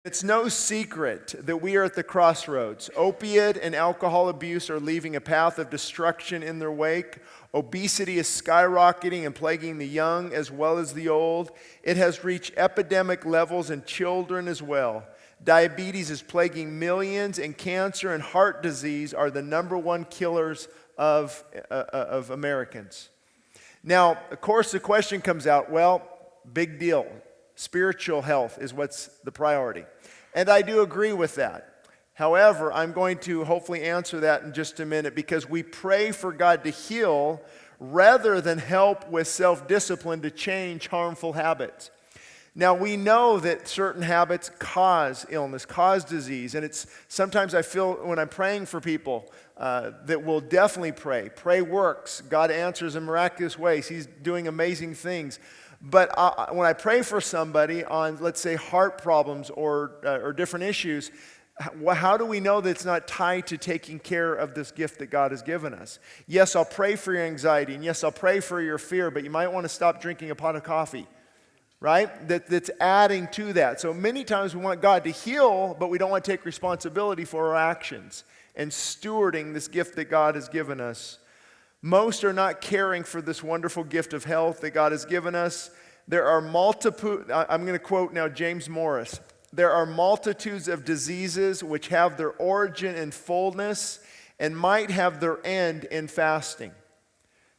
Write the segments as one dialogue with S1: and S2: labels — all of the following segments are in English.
S1: It's no secret that we are at the crossroads. Opiate and alcohol abuse are leaving a path of destruction in their wake. Obesity is skyrocketing and plaguing the young as well as the old. It has reached epidemic levels in children as well. Diabetes is plaguing millions, and cancer and heart disease are the number one killers of Americans. Now, of course, the question comes out, well, big deal. Spiritual health is what's the priority. And I do agree with that. However, I'm going to hopefully answer that in just a minute, because we pray for God to heal rather than help with self-discipline to change harmful habits. Now, we know that certain habits cause illness, cause disease, and it's sometimes I feel when I'm praying for people that we'll definitely pray. Pray works. God answers in miraculous ways. He's doing amazing things. But when I pray for somebody on, let's say, heart problems or different issues, how do we know that it's not tied to taking care of this gift that God has given us? Yes, I'll pray for your anxiety, and yes, I'll pray for your fear, but you might want to stop drinking a pot of coffee, right? That's adding to that. So many times we want God to heal, but we don't want to take responsibility for our actions and stewarding this gift that God has given us. Most are not caring for this wonderful gift of health that God has given us. There are multiple, I'm going to quote now James Morris. There are multitudes of diseases which have their origin in fullness and might have their end in fasting.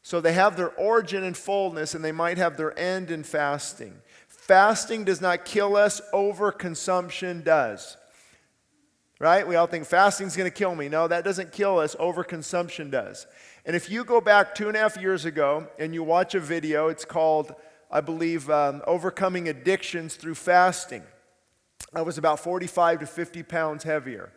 S1: So they have their origin in fullness and they might have their end in fasting. Fasting does not kill us, overconsumption does. Right? We all think fasting's going to kill me. No, that doesn't kill us, overconsumption does. And if you go back 2.5 years ago and you watch a video, it's called, I believe, Overcoming Addictions Through Fasting. I was about 45 to 50 pounds heavier.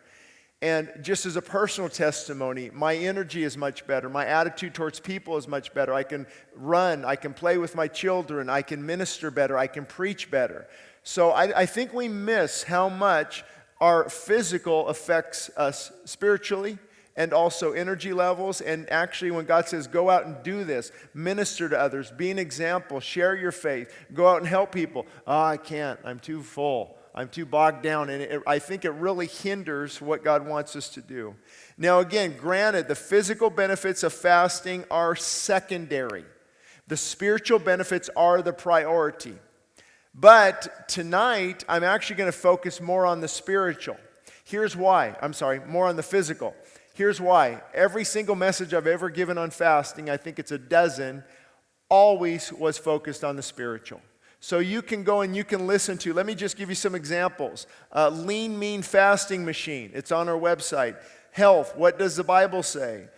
S1: And just as a personal testimony, my energy is much better. My attitude towards people is much better. I can run, I can play with my children, I can minister better, I can preach better. So I think we miss how much our physical affects us spiritually and also energy levels. And actually, when God says, go out and do this, minister to others, be an example, share your faith, go out and help people. Oh, I can't. I'm too full. I'm too bogged down. And I think it really hinders what God wants us to do. Now, again, granted, the physical benefits of fasting are secondary. The spiritual benefits are the priority. But tonight, I'm actually going to focus more on the spiritual. Here's why. More on the physical. Here's why. Every single message I've ever given on fasting, I think it's a dozen, always was focused on the spiritual. So you can go and you can listen to, let me just give you some examples. Lean, Mean Fasting Machine. It's on our website. Health, what does the Bible say?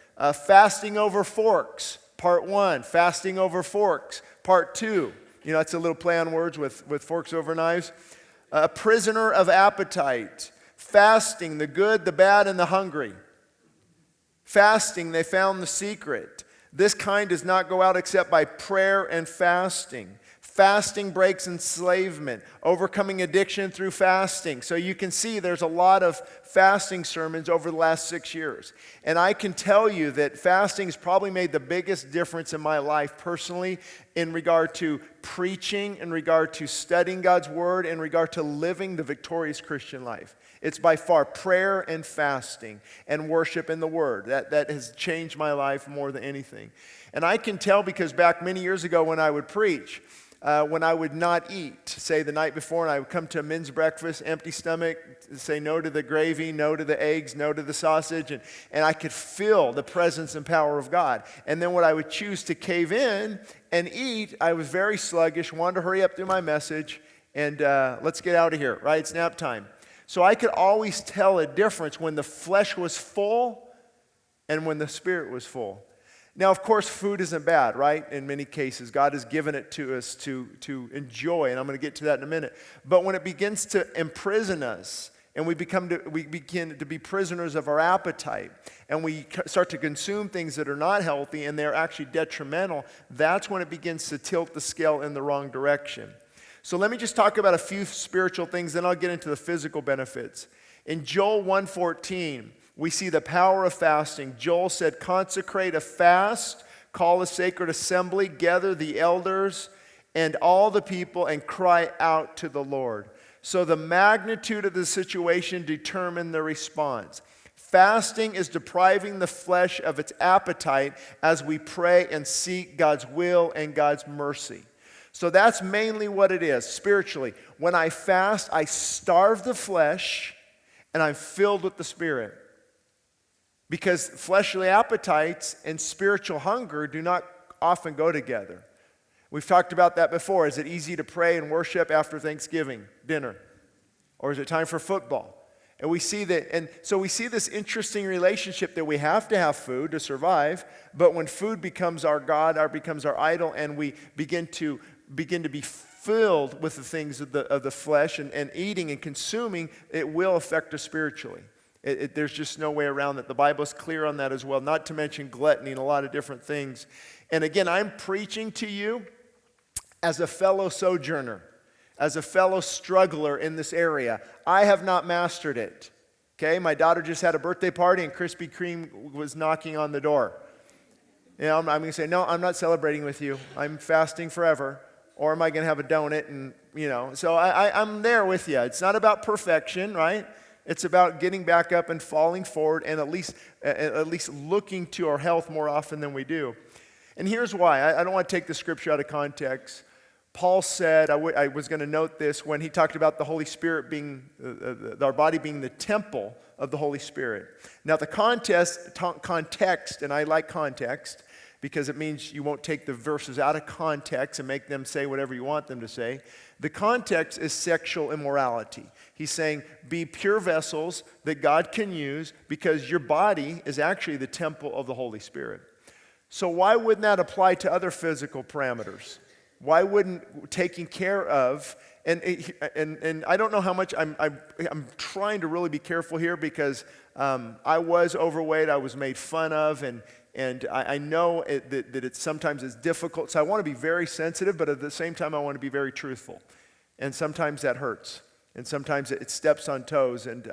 S1: Fasting over forks, part 1. Fasting over forks, part 2. You know, it's a little play on words with forks over knives. A prisoner of appetite. Fasting, the good, the bad, and the hungry. Fasting, they found the secret. This kind does not go out except by prayer and fasting. Fasting breaks enslavement. Overcoming addiction through fasting. So you can see there's a lot of fasting sermons over the last 6 years. And I can tell you that fasting has probably made the biggest difference in my life personally in regard to preaching, in regard to studying God's Word, in regard to living the victorious Christian life. It's by far prayer and fasting and worship in the Word. That has changed my life more than anything. And I can tell because back many years ago when I would preach, when I would not eat, say the night before, and I would come to a men's breakfast, empty stomach, say no to the gravy, no to the eggs, no to the sausage, and I could feel the presence and power of God. And then when I would choose to cave in and eat, I was very sluggish, wanted to hurry up through my message, and let's get out of here, right? It's nap time. So I could always tell a difference when the flesh was full and when the spirit was full. Now, of course, food isn't bad, right? In many cases, God has given it to us to enjoy, and I'm going to get to that in a minute. But when it begins to imprison us, and we begin to be prisoners of our appetite, and we start to consume things that are not healthy, and they're actually detrimental, that's when it begins to tilt the scale in the wrong direction. So let me just talk about a few spiritual things, then I'll get into the physical benefits. In Joel 1:14, we see the power of fasting. Joel said, consecrate a fast, call a sacred assembly, gather the elders and all the people, and cry out to the Lord. So the magnitude of the situation determines the response. Fasting is depriving the flesh of its appetite as we pray and seek God's will and God's mercy. So that's mainly what it is, spiritually. When I fast, I starve the flesh and I'm filled with the Spirit. Because fleshly appetites and spiritual hunger do not often go together. We've talked about that before. Is it easy to pray and worship after Thanksgiving dinner? Or is it time for football? And we see that, and so we see this interesting relationship that we have to have food to survive, but when food becomes our God, or becomes our idol, and we begin to be filled with the things of the flesh and eating and consuming, it will affect us spiritually. There's just no way around it. The Bible's clear on that as well, not to mention gluttony and a lot of different things. And again, I'm preaching to you as a fellow sojourner, as a fellow struggler in this area. I have not mastered it. Okay, my daughter just had a birthday party and Krispy Kreme was knocking on the door. You know, I'm going to say, no, I'm not celebrating with you. I'm fasting forever. Or am I going to have a donut? And, you know, so I'm there with you. It's not about perfection, right? It's about getting back up and falling forward and at least looking to our health more often than we do. And here's why. I don't want to take the scripture out of context. Paul said, I was going to note this when he talked about the Holy Spirit being, our body being the temple of the Holy Spirit. Now the context, and I like context because it means you won't take the verses out of context and make them say whatever you want them to say. The context is sexual immorality. He's saying, be pure vessels that God can use because your body is actually the temple of the Holy Spirit. So why wouldn't that apply to other physical parameters? Why wouldn't taking care of, and I don't know how much, I'm trying to really be careful here because I was overweight, I was made fun of, and I know that it's sometimes it's difficult, so I want to be very sensitive, but at the same time I want to be very truthful. And sometimes that hurts, and sometimes it steps on toes, and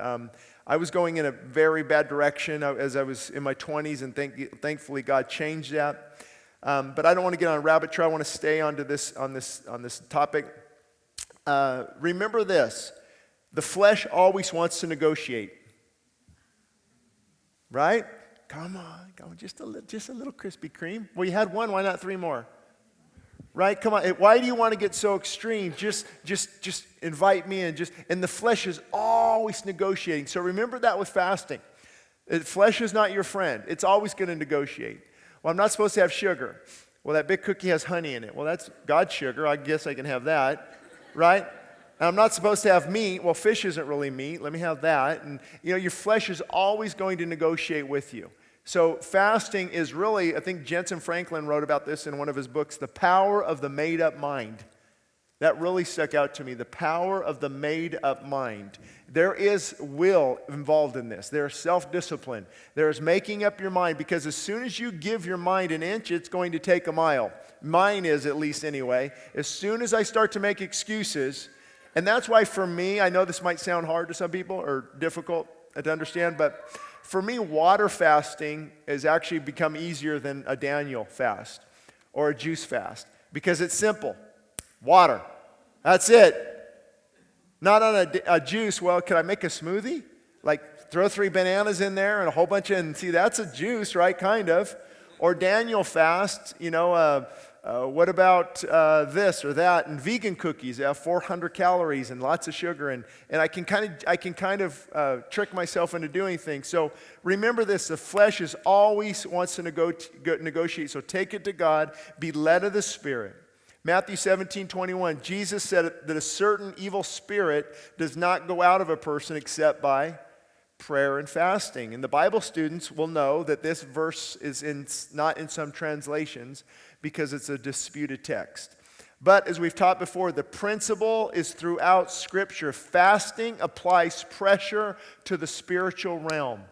S1: I was going in a very bad direction as I was in my 20s, and thankfully God changed that. But I don't want to get on a rabbit trail. I want to stay on this topic. Remember this: the flesh always wants to negotiate, right? Come on, just a little Krispy Kreme. Well, you had one. Why not 3 more? Right? Come on. Why do you want to get so extreme? Just invite me in. And the flesh is always negotiating. So remember that with fasting. The flesh is not your friend. It's always going to negotiate. Well, I'm not supposed to have sugar. Well, that big cookie has honey in it. Well, that's God's sugar. I guess I can have that, right? And I'm not supposed to have meat. Well, fish isn't really meat. Let me have that. And, you know, your flesh is always going to negotiate with you. So fasting is really, I think Jensen Franklin wrote about this in one of his books, The Power of the Made-Up Mind. That really stuck out to me, the power of the made-up mind. There is will involved in this. There's self-discipline. There's making up your mind, because as soon as you give your mind an inch, it's going to take a mile. Mine is, at least anyway. As soon as I start to make excuses, and that's why for me, I know this might sound hard to some people or difficult to understand, but for me, water fasting has actually become easier than a Daniel fast or a juice fast, because it's simple. Water. That's it. Not on a juice. Well, could I make a smoothie? Like throw 3 bananas in there and a whole bunch of, and see, that's a juice, right? Kind of. Or Daniel fast, you know, what about this or that? And vegan cookies, they have 400 calories and lots of sugar. And I can kind of trick myself into doing things. So remember this, the flesh is always wants to negotiate. So take it to God. Be led of the Spirit. Matthew 17:21, Jesus said that a certain evil spirit does not go out of a person except by prayer and fasting. And the Bible students will know that this verse is not in some translations because it's a disputed text. But as we've taught before, the principle is throughout Scripture. Fasting applies pressure to the spiritual realm.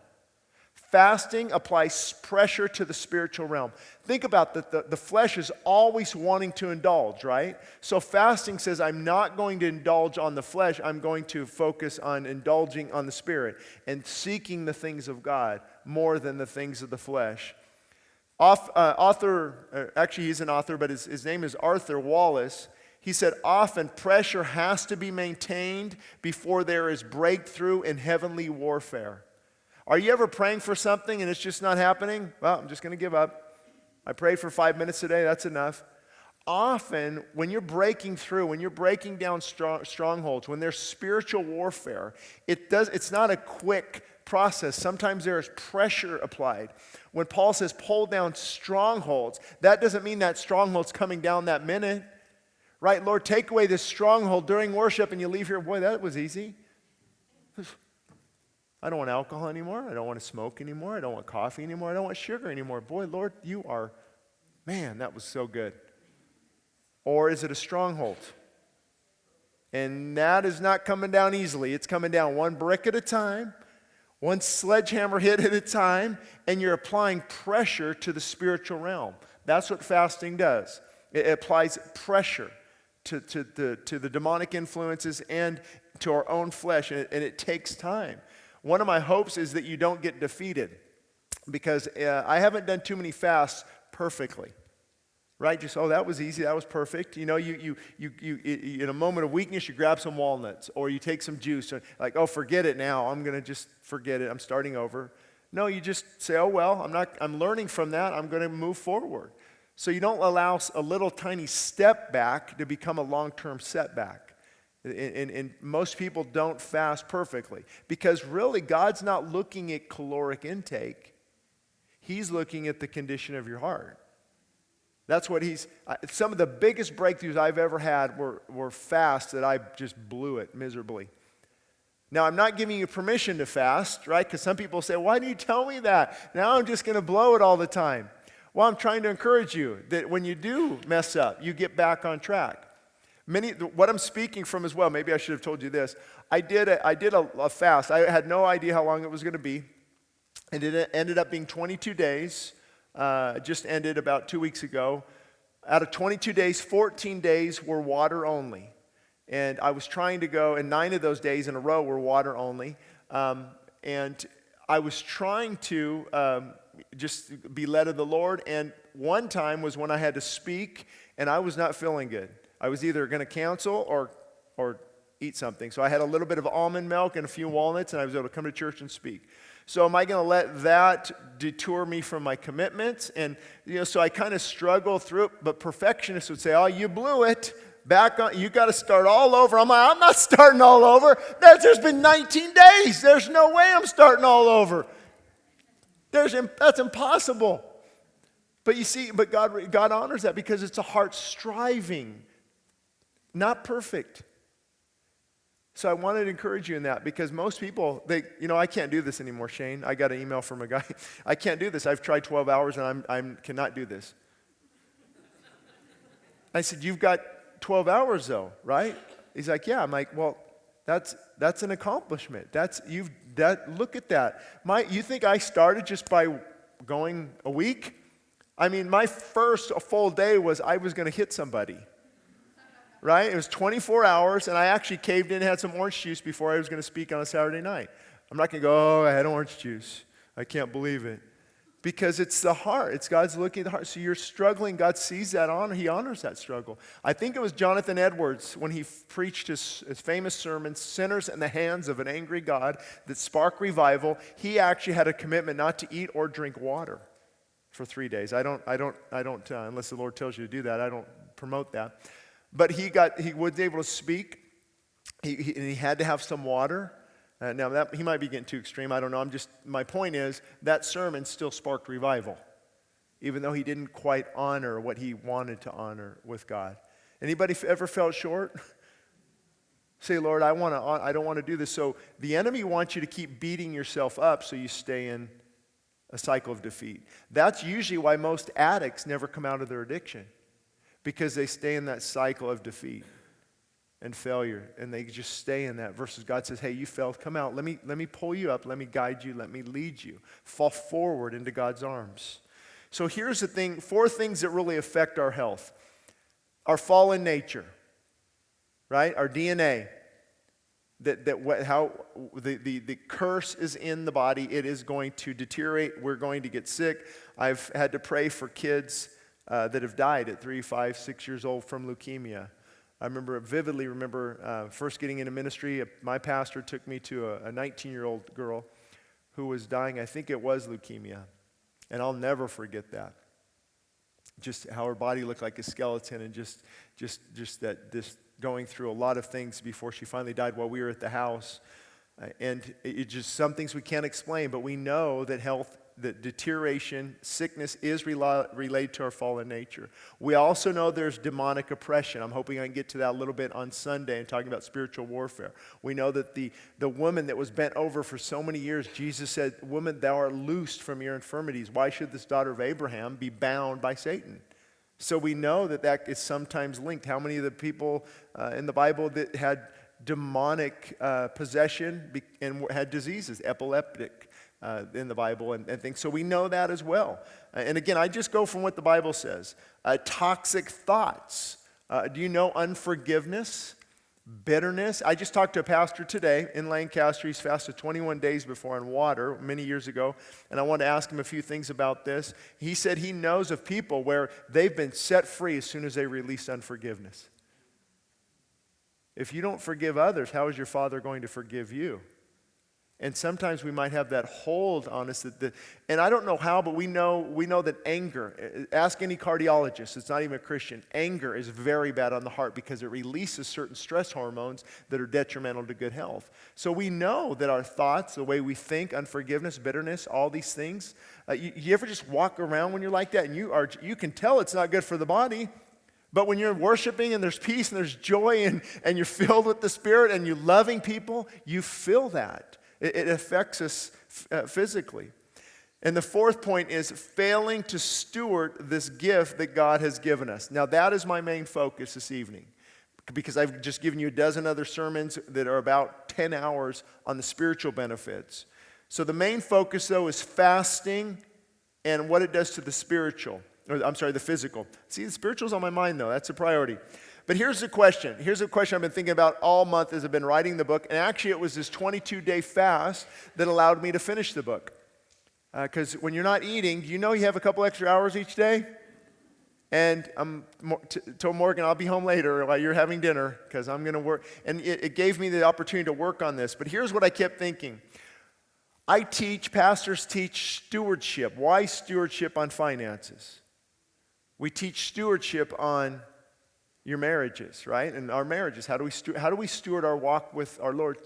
S1: Fasting applies pressure to the spiritual realm. Think about that. The flesh is always wanting to indulge, right? So fasting says, I'm not going to indulge on the flesh. I'm going to focus on indulging on the spirit and seeking the things of God more than the things of the flesh. Actually, he's an author, but his name is Arthur Wallace. He said, often pressure has to be maintained before there is breakthrough in heavenly warfare. Are you ever praying for something and it's just not happening? Well, I'm just going to give up. I prayed for 5 minutes today, that's enough. Often, when you're breaking through, when you're breaking down strongholds, when there's spiritual warfare, it's not a quick process. Sometimes there is pressure applied. When Paul says pull down strongholds, that doesn't mean that stronghold's coming down that minute. Right, Lord, take away this stronghold during worship and you leave here, boy, that was easy. I don't want alcohol anymore. I don't want to smoke anymore. I don't want coffee anymore. I don't want sugar anymore. Boy, Lord, man, that was so good. Or is it a stronghold? And that is not coming down easily. It's coming down one brick at a time, one sledgehammer hit at a time, and you're applying pressure to the spiritual realm. That's what fasting does. It applies pressure to the demonic influences and to our own flesh, and it takes time. One of my hopes is that you don't get defeated, because I haven't done too many fasts perfectly, right? Just, that was easy, that was perfect. You know, you in a moment of weakness, you grab some walnuts, or you take some juice, or like, forget it now, I'm going to just forget it, I'm starting over. No, you just say, I'm learning from that, I'm going to move forward. So you don't allow a little tiny step back to become a long-term setback. And most people don't fast perfectly, because really God's not looking at caloric intake. He's looking at the condition of your heart. That's what some of the biggest breakthroughs I've ever had were fasts that I just blew it miserably. Now, I'm not giving you permission to fast, right? Because some people say, why do you tell me that? Now I'm just going to blow it all the time. Well, I'm trying to encourage you that when you do mess up, you get back on track. What I'm speaking from as well, maybe I should have told you this. I did a fast. I had no idea how long it was going to be. And it ended up being 22 days. Just ended about 2 weeks ago. Out of 22 days, 14 days were water only. And I was trying to go, and 9 of those days in a row were water only. And I was trying to just be led of the Lord. And one time was when I had to speak, and I was not feeling good. I was either going to cancel or eat something. So I had a little bit of almond milk and a few walnuts, and I was able to come to church and speak. So am I going to let that detour me from my commitments? And, so I kind of struggle through it, but perfectionists would say, you blew it. Back on, you got to start all over. I'm not starting all over. There's been 19 days. There's no way I'm starting all over. That's impossible. But you see, God honors that because it's a heart striving, not perfect. So I wanted to encourage you in that, because most people, I can't do this anymore, Shane. I got an email from a guy. I can't do this. I've tried 12 hours and I cannot do this. I said, you've got 12 hours though, right? He's like, yeah. I'm like, well, that's an accomplishment. Look at that. You think I started just by going a week? I mean, my first full day was I was going to hit somebody. Right? It was 24 hours, and I actually caved in and had some orange juice before I was going to speak on a Saturday night. I'm not going to go, I had orange juice. I can't believe it. Because it's the heart. It's God's looking at the heart. So you're struggling. God sees that honor. He honors that struggle. I think it was Jonathan Edwards when he preached his famous sermon, Sinners in the Hands of an Angry God, that sparked revival. He actually had a commitment not to eat or drink water for 3 days. I don't, unless the Lord tells you to do that, I don't promote that. But he was able to speak. He had to have some water. Now, he might be getting too extreme. I don't know. My point is, that sermon still sparked revival, even though he didn't quite honor what he wanted to honor with God. Anybody ever felt short? Say, Lord, I don't want to do this. So the enemy wants you to keep beating yourself up so you stay in a cycle of defeat. That's usually why most addicts never come out of their addiction, because they stay in that cycle of defeat and failure, and they just stay in that versus God says, hey, you failed, come out, let me pull you up, let me guide you, let me lead you. Fall forward into God's arms. So here's the thing, 4 things that really affect our health. Our fallen nature, right? Our DNA, how the curse is in the body, it is going to deteriorate, we're going to get sick. I've had to pray for kids that have died at 3, 5, 6 years old from leukemia. I vividly remember first getting into ministry. My pastor took me to a 19-year-old girl who was dying. I think it was leukemia. And I'll never forget that. Just how her body looked like a skeleton, and just that this going through a lot of things before she finally died while we were at the house. And it just some things we can't explain, but we know that that deterioration, sickness is related to our fallen nature. We also know there's demonic oppression. I'm hoping I can get to that a little bit on Sunday and talking about spiritual warfare. We know that the woman that was bent over for so many years, Jesus said, "Woman, thou art loosed from your infirmities. Why should this daughter of Abraham be bound by Satan?" So we know that is sometimes linked. How many of the people in the Bible that had demonic possession and had diseases, epileptic, in the Bible and things. So we know that as well. And again, I just go from what the Bible says. Toxic thoughts. Do you know unforgiveness? Bitterness. I just talked to a pastor today in Lancaster. He's fasted 21 days before on water many years ago. And I wanted to ask him a few things about this. He said he knows of people where they've been set free as soon as they release unforgiveness. If you don't forgive others, how is your Father going to forgive you? And sometimes we might have that hold on us and I don't know how, but we know that anger, ask any cardiologist, it's not even a Christian, anger is very bad on the heart because it releases certain stress hormones that are detrimental to good health. So we know that our thoughts, the way we think, unforgiveness, bitterness, all these things, you ever just walk around when you're like that and you can tell it's not good for the body. But when you're worshiping and there's peace and there's joy and you're filled with the Spirit and you're loving people, you feel that. It affects us physically. And the fourth point is failing to steward this gift that God has given us. Now that is my main focus this evening, because I've just given you a dozen other sermons that are about 10 hours on the spiritual benefits. So the main focus though is fasting and what it does to the the physical. See, the spiritual's on my mind though, that's a priority. But here's the question. Here's a question I've been thinking about all month as I've been writing the book. And actually, it was this 22-day fast that allowed me to finish the book. Because when you're not eating, do you know you have a couple extra hours each day? And I told Morgan, I'll be home later while you're having dinner because I'm going to work. And it gave me the opportunity to work on this. But here's what I kept thinking. Pastors teach stewardship. Why stewardship on finances? We teach stewardship on your marriages, right? And our marriages, how do we steward our walk with our Lord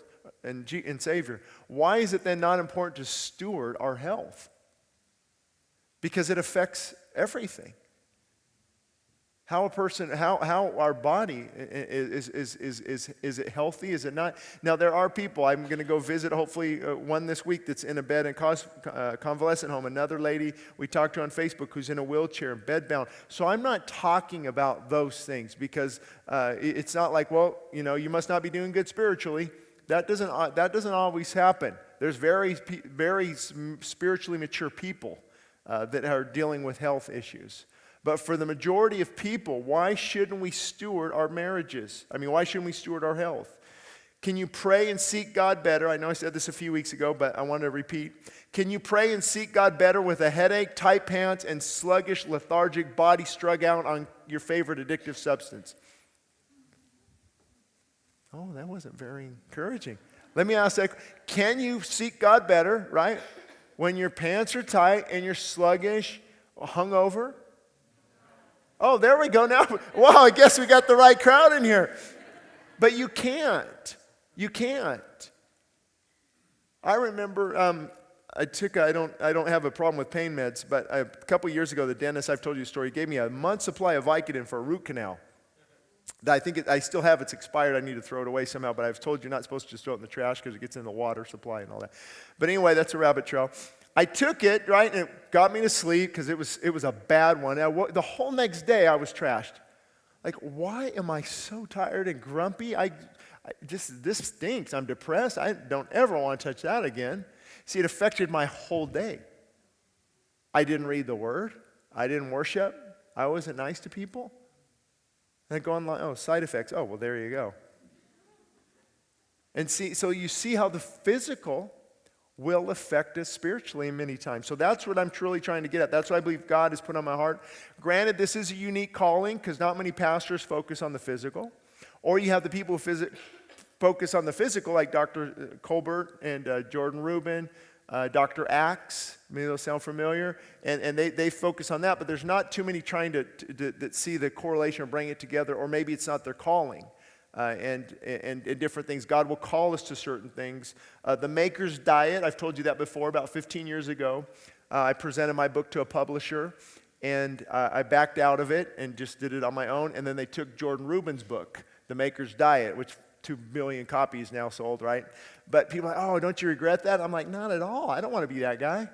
S1: and Savior? Why is it then not important to steward our health? Because it affects everything. How our body is it healthy? Is it not? Now there are people. I'm going to go visit hopefully one this week that's in a bed and convalescent home. Another lady we talked to on Facebook who's in a wheelchair, bedbound. So I'm not talking about those things because it's not like, well, you must not be doing good spiritually. That doesn't always happen. There's very spiritually mature people that are dealing with health issues. But for the majority of people, why shouldn't we steward our marriages? Why shouldn't we steward our health? Can you pray and seek God better? I know I said this a few weeks ago, but I want to repeat. Can you pray and seek God better with a headache, tight pants, and sluggish, lethargic body strung out on your favorite addictive substance? Oh, that wasn't very encouraging. Let me ask that. Can you seek God better, right? When your pants are tight and you're sluggish, hungover? Oh, there we go now. Wow, I guess we got the right crowd in here. But you can't. You can't. I remember I don't have a problem with pain meds, but a couple years ago, the dentist, I've told you a story, gave me a month's supply of Vicodin for a root canal. I still have, it's expired. I need to throw it away somehow, but I've told you not supposed to just throw it in the trash because it gets in the water supply and all that. But anyway, that's a rabbit trail. I took it, right, and it got me to sleep because it was a bad one. The whole next day I was trashed. Like, why am I so tired and grumpy? This stinks. I'm depressed. I don't ever want to touch that again. See, it affected my whole day. I didn't read the Word. I didn't worship. I wasn't nice to people. And I go online, side effects. Oh, well, there you go. And so you see how the physical will affect us spiritually many times. So that's what I'm truly trying to get at. That's what I believe God has put on my heart. Granted, this is a unique calling because not many pastors focus on the physical. Or you have the people who focus on the physical, like Dr. Colbert and Jordan Rubin, Dr. Axe. Maybe those sound familiar. And they focus on that, but there's not too many trying to see the correlation or bring it together, or maybe it's not their calling. And different things. God will call us to certain things. The Maker's Diet, I've told you that before, about 15 years ago. I presented my book to a publisher, and I backed out of it and just did it on my own. And then they took Jordan Rubin's book, The Maker's Diet, which 2 million copies now sold, right? But people are like, oh, don't you regret that? I'm like, not at all. I don't want to be that guy.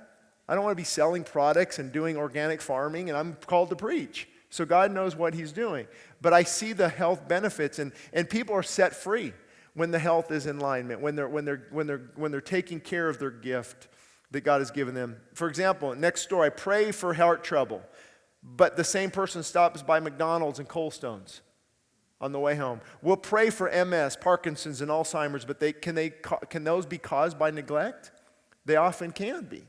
S1: I don't want to be selling products and doing organic farming, and I'm called to preach. So God knows what he's doing. But I see the health benefits, and people are set free when the health is in alignment, when they're taking care of their gift that God has given them. For example, next door, I pray for heart trouble, but the same person stops by McDonald's and Cold Stones on the way home. We'll pray for MS, Parkinson's, and Alzheimer's, but can those be caused by neglect? They often can be.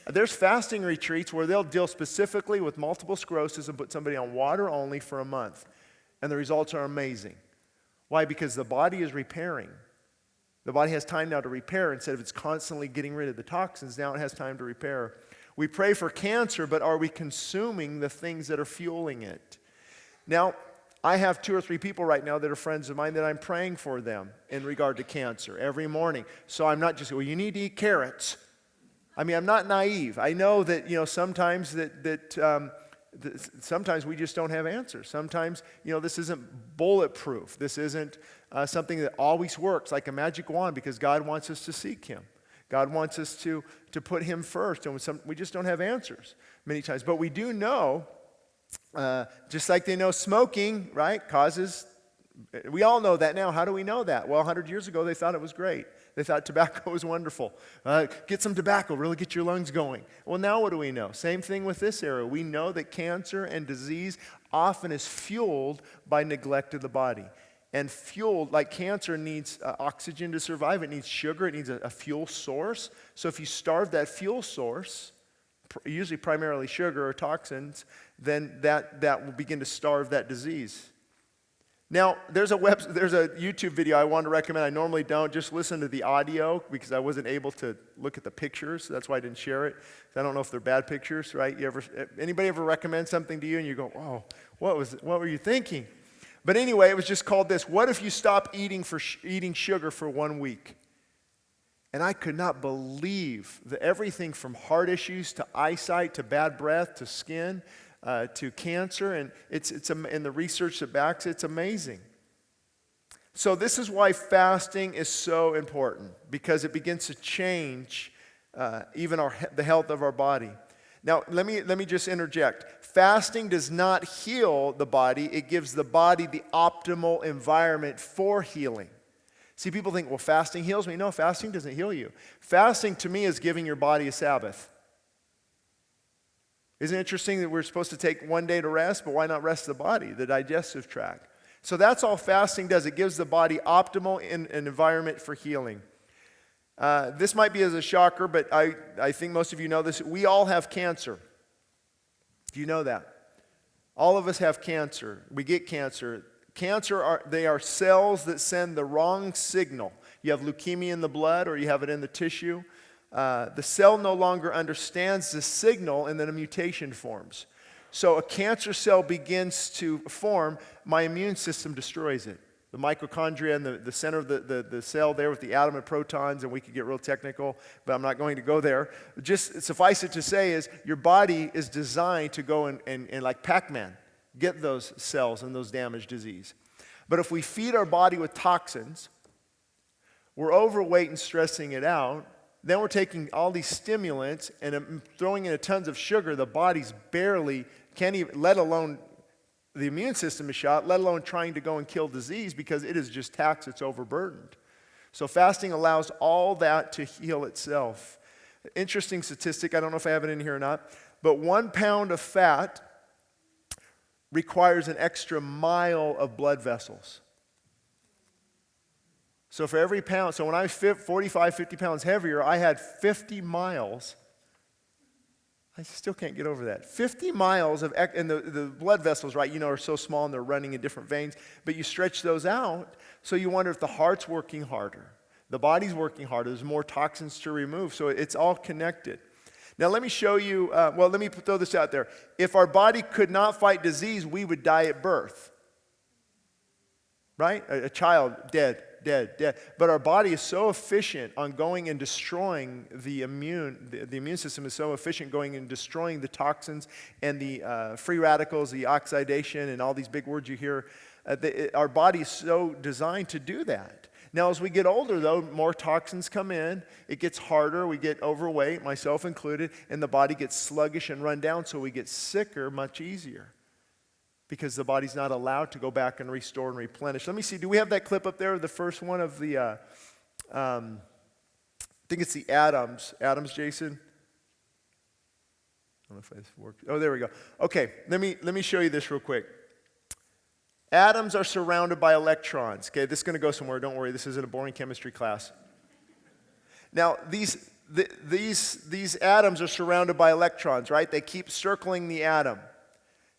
S1: There's fasting retreats where they'll deal specifically with multiple sclerosis and put somebody on water only for a month. And the results are amazing. Why? Because the body is repairing. The body has time now to repair. Instead of it's constantly getting rid of the toxins, now it has time to repair. We pray for cancer, but are we consuming the things that are fueling it? Now, I have 2 or 3 people right now that are friends of mine that I'm praying for them in regard to cancer every morning. So I'm not just, well, you need to eat carrots. I mean, I'm not naive. I know that, sometimes sometimes we just don't have answers. Sometimes, this isn't bulletproof. This isn't something that always works like a magic wand, because God wants us to seek him. God wants us to put him first, and we just don't have answers many times. But we do know, just like they know smoking, right, causes, we all know that now. How do we know that? Well, 100 years ago, they thought it was great. They thought tobacco was wonderful. Get some tobacco, really get your lungs going. Well, now what do we know? Same thing with this era. We know that cancer and disease often is fueled by neglect of the body. And fueled, like cancer needs oxygen to survive. It needs sugar. It needs a fuel source. So if you starve that fuel source, usually primarily sugar or toxins, then that will begin to starve that disease. Now, there's a YouTube video I want to recommend. I normally don't. Just listen to the audio because I wasn't able to look at the pictures. So that's why I didn't share it. I don't know if they're bad pictures, right? Anybody ever recommend something to you and you go, oh, what were you thinking? But anyway, it was just called this. What if you stop eating sugar for 1 week? And I could not believe that everything from heart issues to eyesight to bad breath to skin to cancer, and and the research that backs it's amazing. So this is why fasting is so important, because it begins to change even the health of our body. Now, let me just interject. Fasting does not heal the body; it gives the body the optimal environment for healing. See, people think, well, fasting heals me. No, fasting doesn't heal you. Fasting, to me, is giving your body a Sabbath. Isn't it interesting that we're supposed to take 1 day to rest, but why not rest the body, the digestive tract? So that's all fasting does. It gives the body optimal an environment for healing. This might be as a shocker, but I think most of you know this. We all have cancer. Do you know that? All of us have cancer. We get cancer. Cancer are cells that send the wrong signal. You have leukemia in the blood, or you have it in the tissue. The cell no longer understands the signal, and then a mutation forms. So a cancer cell begins to form, my immune system destroys it. The mitochondria and the center of the cell there with the atom and protons, and we could get real technical, but I'm not going to go there. Just suffice it to say is your body is designed to go and like Pac-Man, get those cells and those damaged disease. But if we feed our body with toxins, we're overweight and stressing it out, then we're taking all these stimulants and throwing in tons of sugar. The body's barely, can't even, let alone the immune system is shot, let alone trying to go and kill disease because it is just taxed, it's overburdened. So fasting allows all that to heal itself. Interesting statistic, I don't know if I have it in here or not, but 1 pound of fat requires an extra mile of blood vessels. So for every pound, so when I was 45, 50 pounds heavier, I had 50 miles. I still can't get over that. 50 miles of, and the blood vessels, right, are so small and they're running in different veins, but you stretch those out, so you wonder if the heart's working harder, the body's working harder, there's more toxins to remove, so it's all connected. Now let me show you, let me throw this out there. If our body could not fight disease, we would die at birth. Right? A child, dead. But our body is so efficient on going and destroying the immune system is so efficient going and destroying the toxins and the free radicals, the oxidation, and all these big words you hear. Our body is so designed to do that. Now, as we get older, though, more toxins come in. It gets harder. We get overweight, myself included, and the body gets sluggish and run down, so we get sicker much easier because the body's not allowed to go back and restore and replenish. Let me see. Do we have that clip up there? The first one of the, I think it's the atoms. Atoms, Jason? I don't know if this works. Oh, there we go. Okay, let me show you this real quick. Atoms are surrounded by electrons. Okay, this is going to go somewhere. Don't worry. This isn't a boring chemistry class. Now, these atoms are surrounded by electrons, right? They keep circling the atom.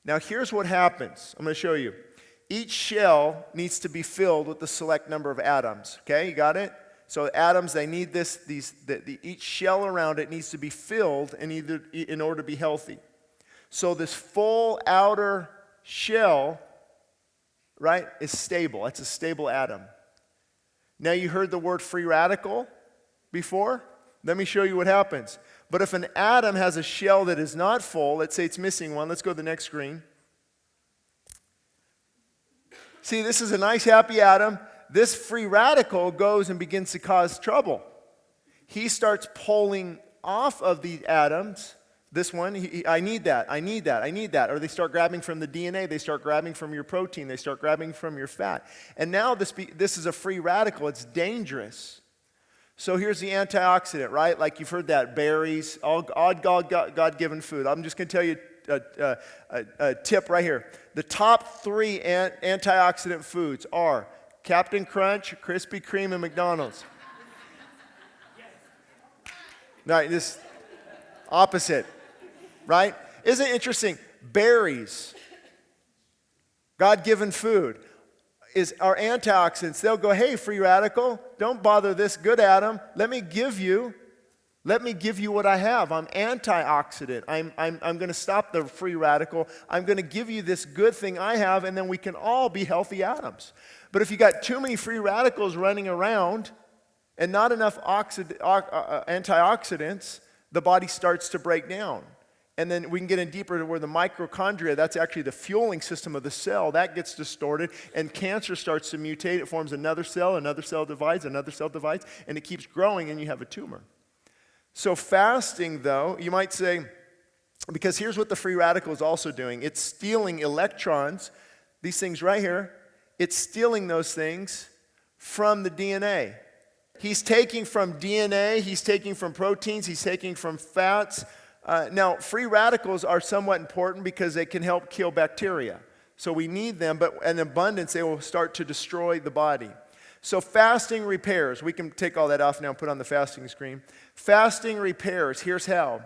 S1: Now, here's what happens. I'm going to show you. Each shell needs to be filled with the select number of atoms. Okay, you got it? So atoms, they need this. Each shell around it needs to be filled in order to be healthy. So this full outer shell, right, is stable. It's a stable atom. Now you heard the word free radical before? Let me show you what happens. But if an atom has a shell that is not full, let's say it's missing one. Let's go to the next screen. See, this is a nice happy atom. This free radical goes and begins to cause trouble. He starts pulling off of the atoms. This one, I need that. Or they start grabbing from the DNA, they start grabbing from your protein, they start grabbing from your fat. And now this is a free radical, it's dangerous. So here's the antioxidant, right? Like you've heard that, berries, all God-given food. I'm just going to tell you a tip right here. The top 3 antioxidant foods are Captain Crunch, Krispy Kreme, and McDonald's. Now, this opposite. Right? Isn't it interesting? Berries, God-given food, are antioxidants. They'll go, hey, free radical, don't bother this good atom. Let me give you what I have. I'm antioxidant. I'm going to stop the free radical. I'm going to give you this good thing I have, and then we can all be healthy atoms. But if you got too many free radicals running around and not enough antioxidants, the body starts to break down. And then we can get in deeper to where the mitochondria, that's actually the fueling system of the cell, that gets distorted, and cancer starts to mutate. It forms another cell divides, and it keeps growing, and you have a tumor. So fasting, though, you might say, because here's what the free radical is also doing. It's stealing electrons, these things right here, it's stealing those things from the DNA. He's taking from DNA, he's taking from proteins, he's taking from fats. Now, free radicals are somewhat important because they can help kill bacteria. So we need them, but in abundance, they will start to destroy the body. So fasting repairs. We can take all that off now and put on the fasting screen. Fasting repairs. Here's how.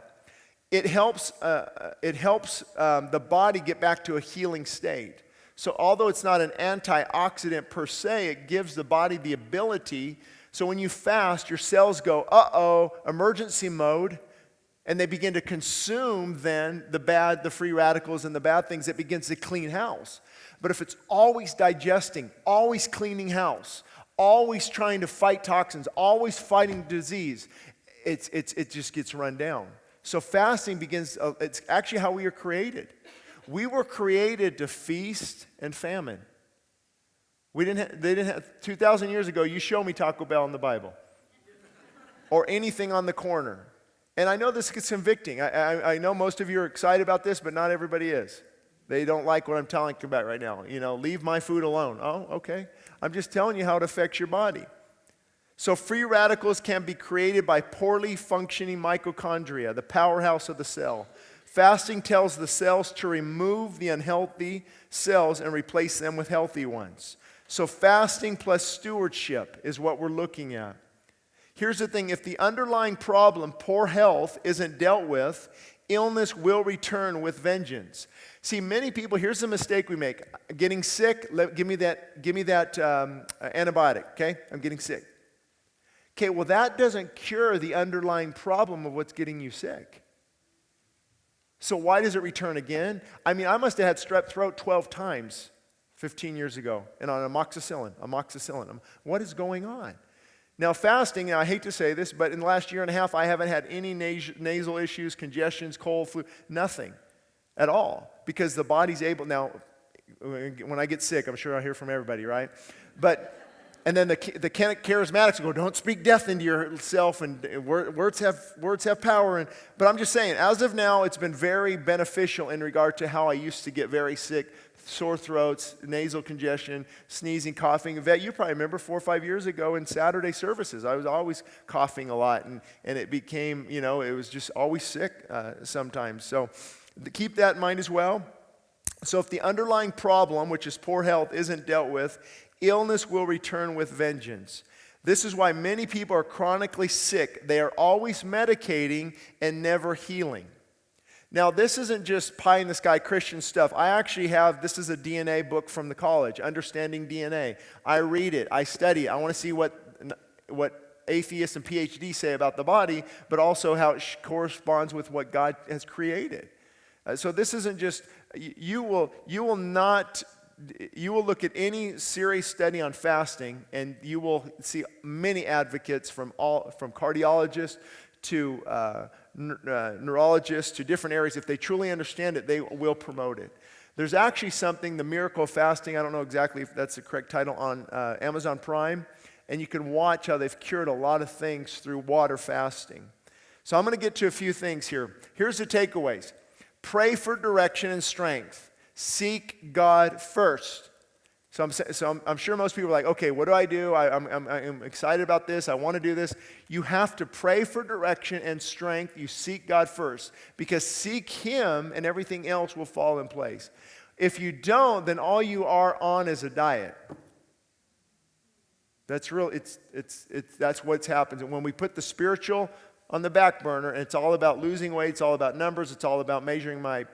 S1: It helps the body get back to a healing state. So although it's not an antioxidant per se, it gives the body the ability. So when you fast, your cells go, emergency mode. And they begin to consume then the free radicals and the bad things. It begins to clean house. But if it's always digesting, always cleaning house, always trying to fight toxins, always fighting disease, it just gets run down. So fasting begins, it's actually how we are created. We were created to feast and famine. They didn't have 2,000 years ago, you show me Taco Bell in the Bible. Or anything on the corner. And I know this gets convicting. I know most of you are excited about this, but not everybody is. They don't like what I'm telling you about right now. Leave my food alone. Oh, okay. I'm just telling you how it affects your body. So free radicals can be created by poorly functioning mitochondria, the powerhouse of the cell. Fasting tells the cells to remove the unhealthy cells and replace them with healthy ones. So fasting plus stewardship is what we're looking at. Here's the thing, if the underlying problem, poor health, isn't dealt with, illness will return with vengeance. See, many people, here's the mistake we make. Getting sick, give me that antibiotic, okay? I'm getting sick. Okay, well that doesn't cure the underlying problem of what's getting you sick. So why does it return again? I mean, I must have had strep throat 12 times 15 years ago, and on amoxicillin. What is going on? Now fasting, and I hate to say this, but in the last year and a half, I haven't had any nasal issues, congestions, cold, flu, nothing at all. Because the body's able, now, when I get sick, I'm sure I'll hear from everybody, right? And then the charismatics will go, don't speak death into yourself, and words have power. But I'm just saying, as of now, it's been very beneficial in regard to how I used to get very sick, sore throats, nasal congestion, sneezing, coughing. Vet, you probably remember 4 or 5 years ago in Saturday services, I was always coughing a lot, and it became, it was just always sick sometimes. So keep that in mind as well. So if the underlying problem, which is poor health, isn't dealt with, illness will return with vengeance. This is why many people are chronically sick. They are always medicating and never healing. Now, this isn't just pie-in-the-sky Christian stuff. I actually have, this is a DNA book from the college, Understanding DNA. I read it. I study it. I want to see what atheists and PhDs say about the body, but also how it corresponds with what God has created. So this isn't just, you will look at any serious study on fasting, and you will see many advocates from cardiologists to neurologists to different areas. If they truly understand it, they will promote it. There's actually something, The Miracle of Fasting, I don't know exactly if that's the correct title, on Amazon Prime, and you can watch how they've cured a lot of things through water fasting. So I'm going to get to a few things here. Here's the takeaways. Pray for direction and strength. Seek God first. So I'm sure most people are like, okay, what do I do? I'm excited about this. I want to do this. You have to pray for direction and strength. You seek God first, because seek Him and everything else will fall in place. If you don't, then all you are on is a diet. That's real. That's what's happens. And when we put the spiritual on the back burner, and it's all about losing weight, it's all about numbers, it's all about measuring my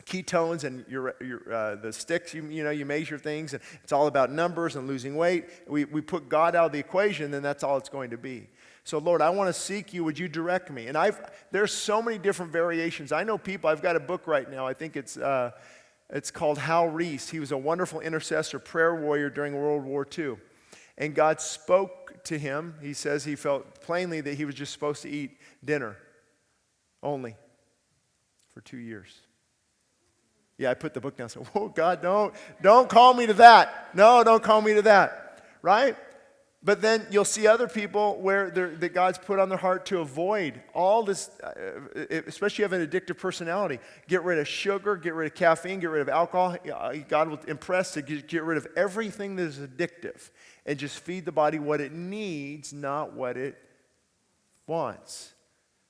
S1: ketones and the sticks, you measure things, and it's all about numbers and losing weight. We put God out of the equation, then that's all it's going to be. So Lord, I want to seek you. Would you direct me? And there's so many different variations. I know people, I've got a book right now. I think it's called Hal Reese. He was a wonderful intercessor, prayer warrior during World War II. And God spoke to him. He says he felt plainly that he was just supposed to eat dinner only for 2 years. Yeah, I put the book down and said, whoa, God, don't call me to that. No, don't call me to that, right? But then you'll see other people where that God's put on their heart to avoid all this, especially if you have an addictive personality. Get rid of sugar, get rid of caffeine, get rid of alcohol. God will impress to get rid of everything that is addictive and just feed the body what it needs, not what it wants.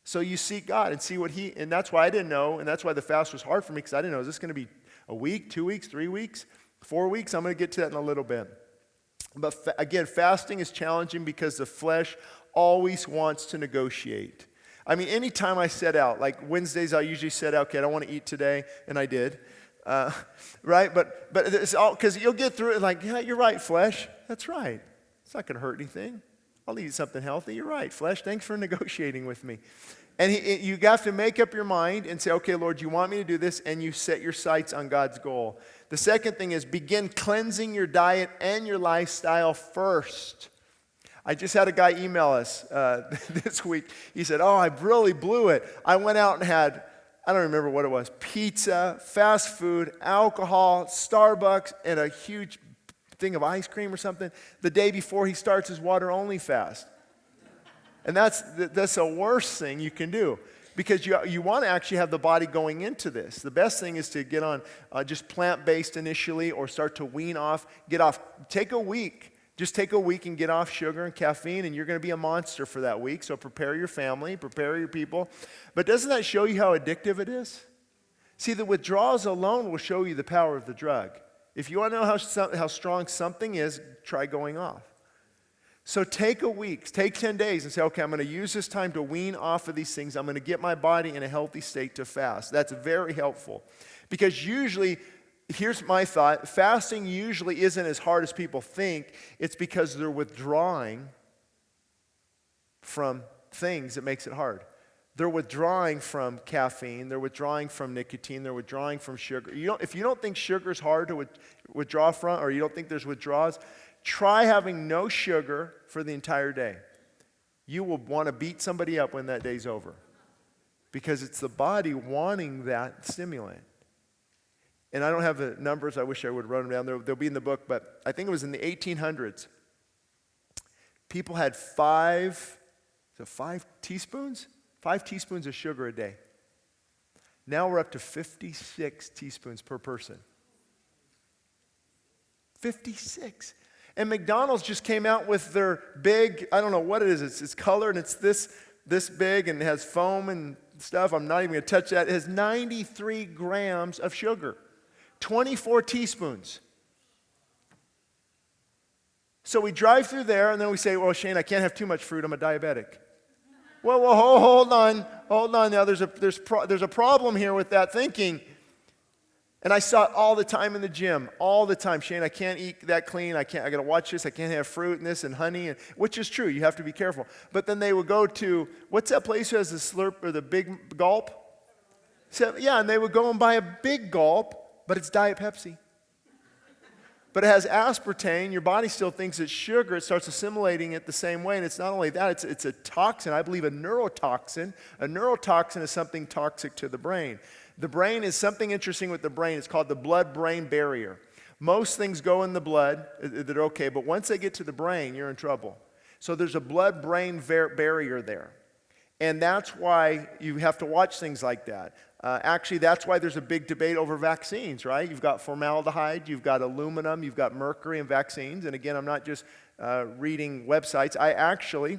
S1: So you seek God and see what and that's why I didn't know, and that's why the fast was hard for me, because I didn't know, is this going to be a week, 2 weeks, 3 weeks, 4 weeks? I'm going to get to that in a little bit. But again, fasting is challenging because the flesh always wants to negotiate. I mean, anytime I set out, like Wednesdays, I usually set out, okay, I don't want to eat today, and I did, right? But it's all, because you'll get through it like, yeah, you're right, flesh. That's right. It's not going to hurt anything. I'll eat something healthy. You're right, flesh. Thanks for negotiating with me. And you have to make up your mind and say, okay, Lord, you want me to do this? And you set your sights on God's goal. The second thing is begin cleansing your diet and your lifestyle first. I just had a guy email us this week. He said, I really blew it. I went out and had, I don't remember what it was, pizza, fast food, alcohol, Starbucks, and a huge thing of ice cream or something the day before he starts his water-only fast. And that's the worst thing you can do, because you want to actually have the body going into this. The best thing is to get on just plant-based initially, or start to wean off, get off. Take a week. Just take a week and get off sugar and caffeine, and you're going to be a monster for that week. So prepare your family, prepare your people. But doesn't that show you how addictive it is? See, the withdrawals alone will show you the power of the drug. If you want to know how strong something is, try going off. So take a week, take 10 days and say, okay, I'm going to use this time to wean off of these things. I'm going to get my body in a healthy state to fast. That's very helpful. Because usually, here's my thought, fasting usually isn't as hard as people think. It's because they're withdrawing from things that makes it hard. They're withdrawing from caffeine. They're withdrawing from nicotine. They're withdrawing from sugar. If you don't think sugar is hard to withdraw from, or you don't think there's withdrawals, try having no sugar for the entire day. You will want to beat somebody up when that day's over, because it's the body wanting that stimulant. And I don't have the numbers. I wish I would run them down. They'll be in the book, but I think it was in the 1800s. People had 5 teaspoons? 5 teaspoons of sugar a day. Now we're up to 56 teaspoons per person. 56. And McDonald's just came out with their big, I don't know what it is. It's colored and it's this big and it has foam and stuff. I'm not even going to touch that. It has 93 grams of sugar. 24 teaspoons. So we drive through there and then we say, well, Shane, I can't have too much fruit. I'm a diabetic. Well, hold on. Now there's a problem here with that thinking. And I saw it all the time in the gym, all the time. Shane, I can't eat that clean. I got to watch this. I can't have fruit and this and honey, which is true. You have to be careful. But then they would go to, what's that place who has the slurp or the big gulp? So, yeah, and they would go and buy a big gulp, but it's Diet Pepsi. But it has aspartame. Your body still thinks it's sugar. It starts assimilating it the same way. And it's not only that, it's a toxin. I believe a neurotoxin. A neurotoxin is something toxic to the brain. The brain is something interesting with the brain. It's called the blood-brain barrier. Most things go in the blood that are okay, but once they get to the brain, you're in trouble. So there's a blood-brain barrier there. And that's why you have to watch things like that. Actually, that's why there's a big debate over vaccines, right? You've got formaldehyde, you've got aluminum, you've got mercury in vaccines. And again, I'm not just reading websites. I actually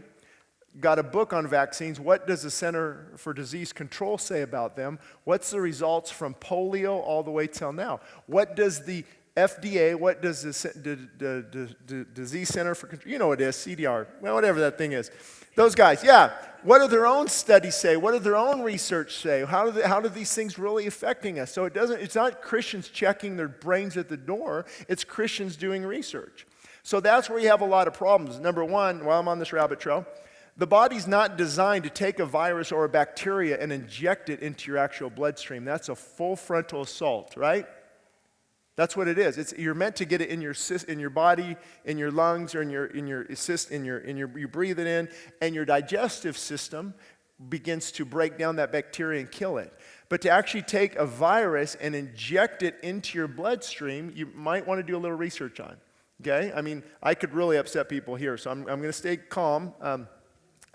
S1: got a book on vaccines. What does the Center for Disease Control say about them? What's the results from polio all the way till now? What does the FDA, what does the Disease Center for Control, you know what it is, CDR, well, whatever that thing is. Those guys, yeah. What do their own studies say? What do their own research say? How do these things really affecting us? So it's not Christians checking their brains at the door. It's Christians doing research. So that's where you have a lot of problems. Number one, while I'm on this rabbit trail, the body's not designed to take a virus or a bacteria and inject it into your actual bloodstream. That's a full frontal assault, right? That's what it is. You're meant to get it in your body, in your lungs, or you breathe it in, and your digestive system begins to break down that bacteria and kill it. But to actually take a virus and inject it into your bloodstream, you might want to do a little research on. Okay? I mean, I could really upset people here, so I'm going to stay calm.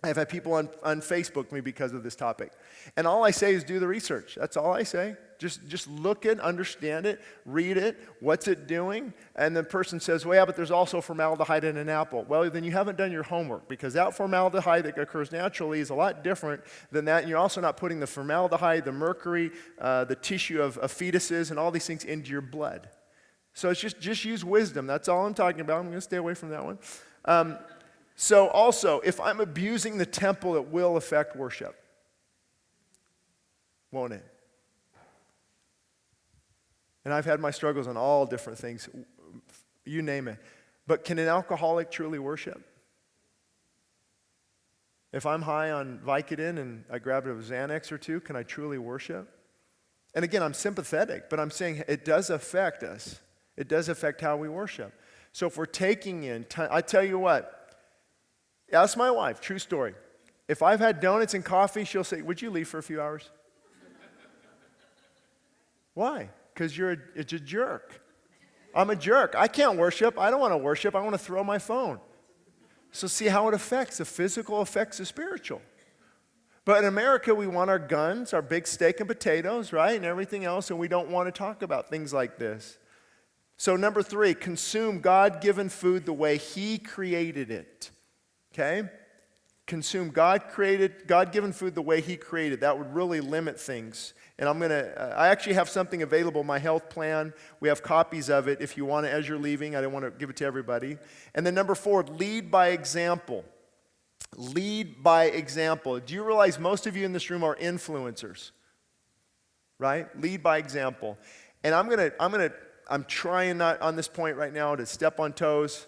S1: I've had people on Facebook me because of this topic. And all I say is do the research. That's all I say. Just look it, understand it, read it, what's it doing? And the person says, well, yeah, but there's also formaldehyde in an apple. Well, then you haven't done your homework, because that formaldehyde that occurs naturally is a lot different than that. And you're also not putting the formaldehyde, the mercury, the tissue of fetuses and all these things into your blood. So it's just use wisdom. That's all I'm talking about. I'm going to stay away from that one. So also, if I'm abusing the temple, it will affect worship. Won't it? And I've had my struggles on all different things, you name it. But can an alcoholic truly worship? If I'm high on Vicodin and I grab a Xanax or two, can I truly worship? And again, I'm sympathetic, but I'm saying it does affect us. It does affect how we worship. So if we're taking in time, I tell you what, ask my wife, true story. If I've had donuts and coffee, she'll say, would you leave for a few hours? Why? Because it's a jerk. I'm a jerk. I can't worship. I don't want to worship. I want to throw my phone. So see how it affects. The physical affects the spiritual. But in America, we want our guns, our big steak and potatoes, right, and everything else, and we don't want to talk about things like this. So number 3, consume God-given food the way He created it. Okay? Consume God-given food the way He created. That would really limit things And I actually have something available, my health plan. We have copies of it if you want it as you're leaving. I don't want to give it to everybody. And then number 4, lead by example. Lead by example. Do you realize most of you in this room are influencers? Right? Lead by example. And I'm trying not on this point right now to step on toes.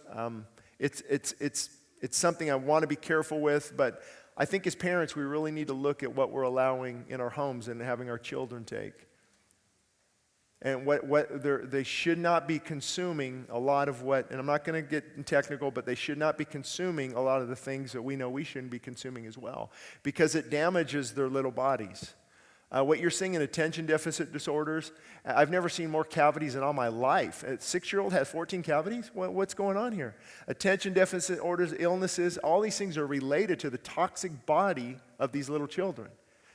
S1: It's something I want to be careful with, but I think as parents, we really need to look at what we're allowing in our homes and having our children take. And they should not be consuming a lot of what, and I'm not going to get technical, but they should not be consuming a lot of the things that we know we shouldn't be consuming as well, because it damages their little bodies. What you're seeing in attention deficit disorders, I've never seen more cavities in all my life. A 6-year-old has 14 cavities? What's going on here? Attention deficit disorders, illnesses, all these things are related to the toxic body of these little children.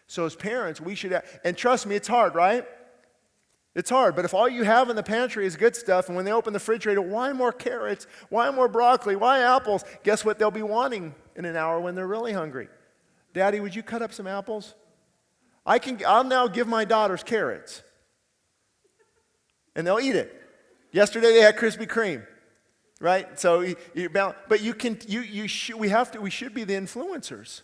S1: So as parents, we should and trust me, it's hard, right? It's hard, but if all you have in the pantry is good stuff, and when they open the refrigerator, why more carrots? Why more broccoli? Why apples? Guess what they'll be wanting in an hour when they're really hungry? Daddy, would you cut up some apples? I'll now give my daughters carrots, and they'll eat it. Yesterday they had Krispy Kreme, right? So, but we should be the influencers.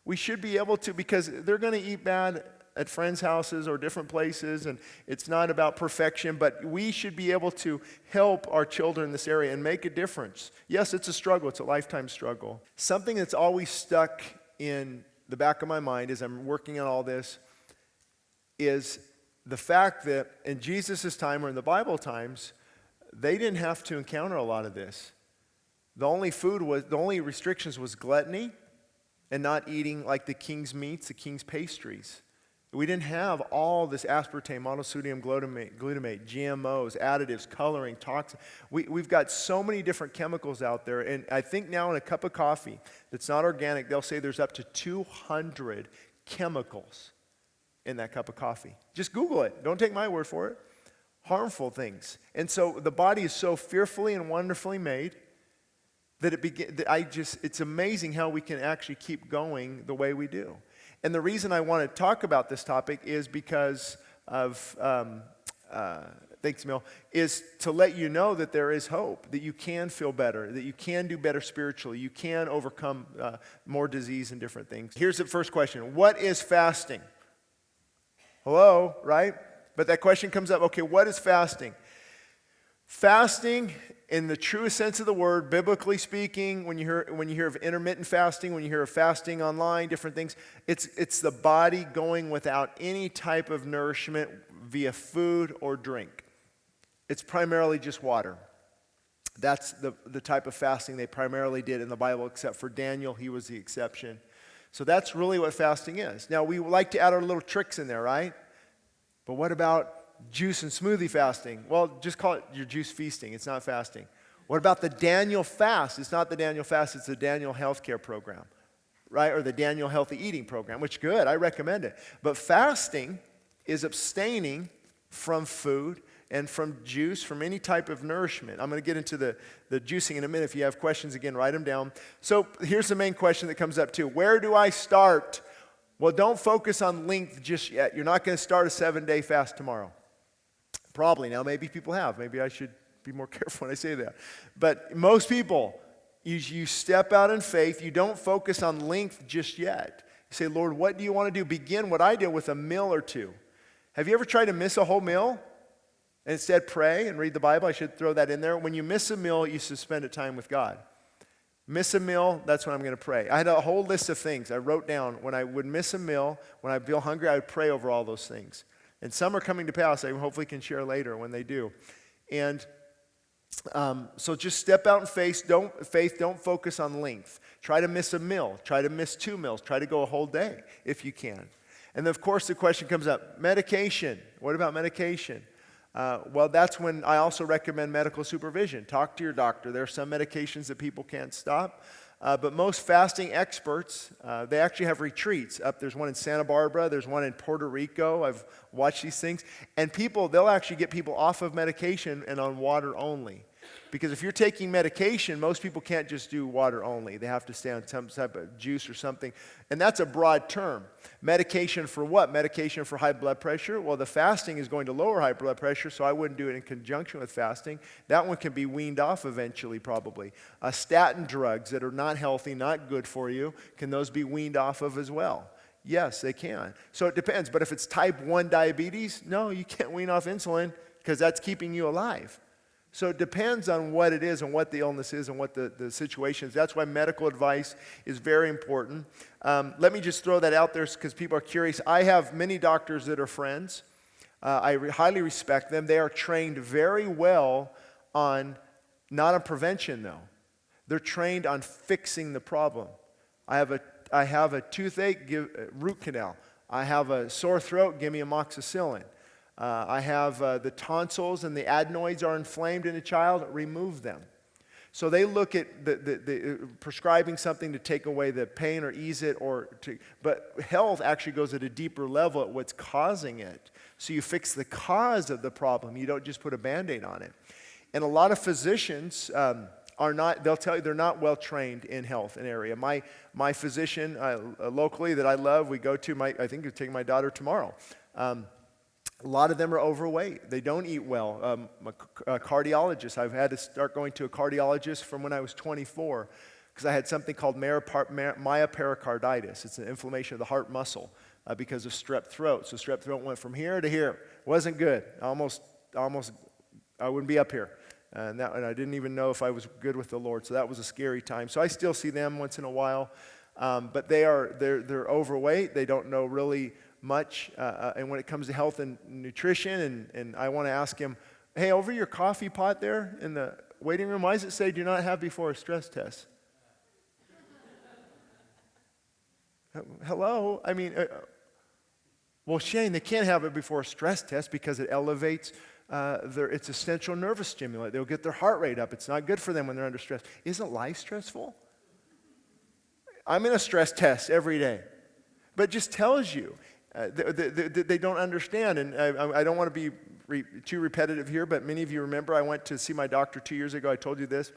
S1: We should be able to, because they're going to eat bad at friends' houses or different places, and it's not about perfection, but we should be able to help our children in this area and make a difference. Yes, it's a struggle. It's a lifetime struggle. Something that's always stuck in the back of my mind as I'm working on all this is the fact that in Jesus' time or in the Bible times, they didn't have to encounter a lot of this. The only restrictions was gluttony and not eating like the king's meats, the king's pastries. We didn't have all this aspartame, monosodium glutamate, GMOs, additives, coloring, toxins. We've got so many different chemicals out there, and I think now in a cup of coffee that's not organic, they'll say there's up to 200 chemicals in that cup of coffee. Just Google it. Don't take my word for it. Harmful things. And so the body is so fearfully and wonderfully made that it's amazing how we can actually keep going the way we do. And the reason I want to talk about this topic is because of, thanks, Mel, is to let you know that there is hope, that you can feel better, that you can do better spiritually, you can overcome more disease and different things. Here's the first question. What is fasting? Hello, right? But that question comes up, okay, what is fasting? Fasting, in the truest sense of the word, biblically speaking, when you hear of intermittent fasting, when you hear of fasting online, different things, it's the body going without any type of nourishment via food or drink. It's primarily just water. That's the type of fasting they primarily did in the Bible, except for Daniel. He was the exception. So that's really what fasting is. Now, we like to add our little tricks in there, right? But what about juice and smoothie fasting? Well, just call it your juice feasting. It's not fasting. What about the Daniel fast? It's not the Daniel fast. It's the Daniel healthcare program, right? Or the Daniel healthy eating program, which good. I recommend it. But fasting is abstaining from food and from juice, from any type of nourishment. I'm going to get into the juicing in a minute. If you have questions, again, write them down. So here's the main question that comes up too. Where do I start? Well, don't focus on length just yet. You're not going to start a 7-day fast tomorrow. Probably. Now, maybe people have. Maybe I should be more careful when I say that. But most people, you step out in faith. You don't focus on length just yet. You say, Lord, what do you want to do? Begin what I did with a meal or two. Have you ever tried to miss a whole meal and instead pray and read the Bible? I should throw that in there. When you miss a meal, you suspend a time with God. Miss a meal, that's when I'm going to pray. I had a whole list of things I wrote down. When I would miss a meal, when I feel hungry, I would pray over all those things. And some are coming to pass. I hopefully can share later when they do. And so just step out in faith. Don't focus on length. Try to miss a meal. Try to miss 2 meals. Try to go a whole day if you can. And then, of course, the question comes up, medication. What about medication? Well, that's when I also recommend medical supervision. Talk to your doctor. There are some medications that people can't stop. But most fasting experts, they actually have retreats. There's one in Santa Barbara. There's one in Puerto Rico. I've watched these things. And they'll actually get people off of medication and on water only. Because if you're taking medication, most people can't just do water only. They have to stay on some type of juice or something. And that's a broad term. Medication for what? Medication for high blood pressure? Well, the fasting is going to lower high blood pressure, so I wouldn't do it in conjunction with fasting. That one can be weaned off eventually, probably. Statin drugs that are not healthy, not good for you, can those be weaned off of as well? Yes, they can. So it depends. But if it's type 1 diabetes, no, you can't wean off insulin because that's keeping you alive. So it depends on what it is and what the illness is and what the situation is. That's why medical advice is very important. Let me just throw that out there because people are curious. I have many doctors that are friends. I highly respect them. They are trained very well on, not on prevention though. They're trained on fixing the problem. I have a toothache, give root canal. I have a sore throat, give me amoxicillin. I have the tonsils and the adenoids are inflamed in a child, remove them. So they look at the prescribing something to take away the pain or ease it, but health actually goes at a deeper level at what's causing it. So you fix the cause of the problem. You don't just put a Band-Aid on it. And a lot of physicians they'll tell you they're not well trained in health and area. My physician locally that I love, we go to, I think we're taking my daughter tomorrow. A lot of them are overweight. They don't eat well. A cardiologist, I've had to start going to a cardiologist from when I was 24 because I had something called myopericarditis. It's an inflammation of the heart muscle because of strep throat. So strep throat went from here to here. Wasn't good. Almost, I wouldn't be up here. And I didn't even know if I was good with the Lord. So that was a scary time. So I still see them once in a while. But they're overweight. They don't know really much. And when it comes to health and nutrition, and I want to ask him, hey, over your coffee pot there in the waiting room, why does it say do not have before a stress test? Hello? I mean, well, Shane, they can't have it before a stress test because it elevates it's a central nervous stimulant. They'll get their heart rate up. It's not good for them when they're under stress. Isn't life stressful? I'm in a stress test every day. But it just tells you. They don't understand. And I don't want to be too repetitive here, but many of you remember I went to see my doctor 2 years ago. I told you this.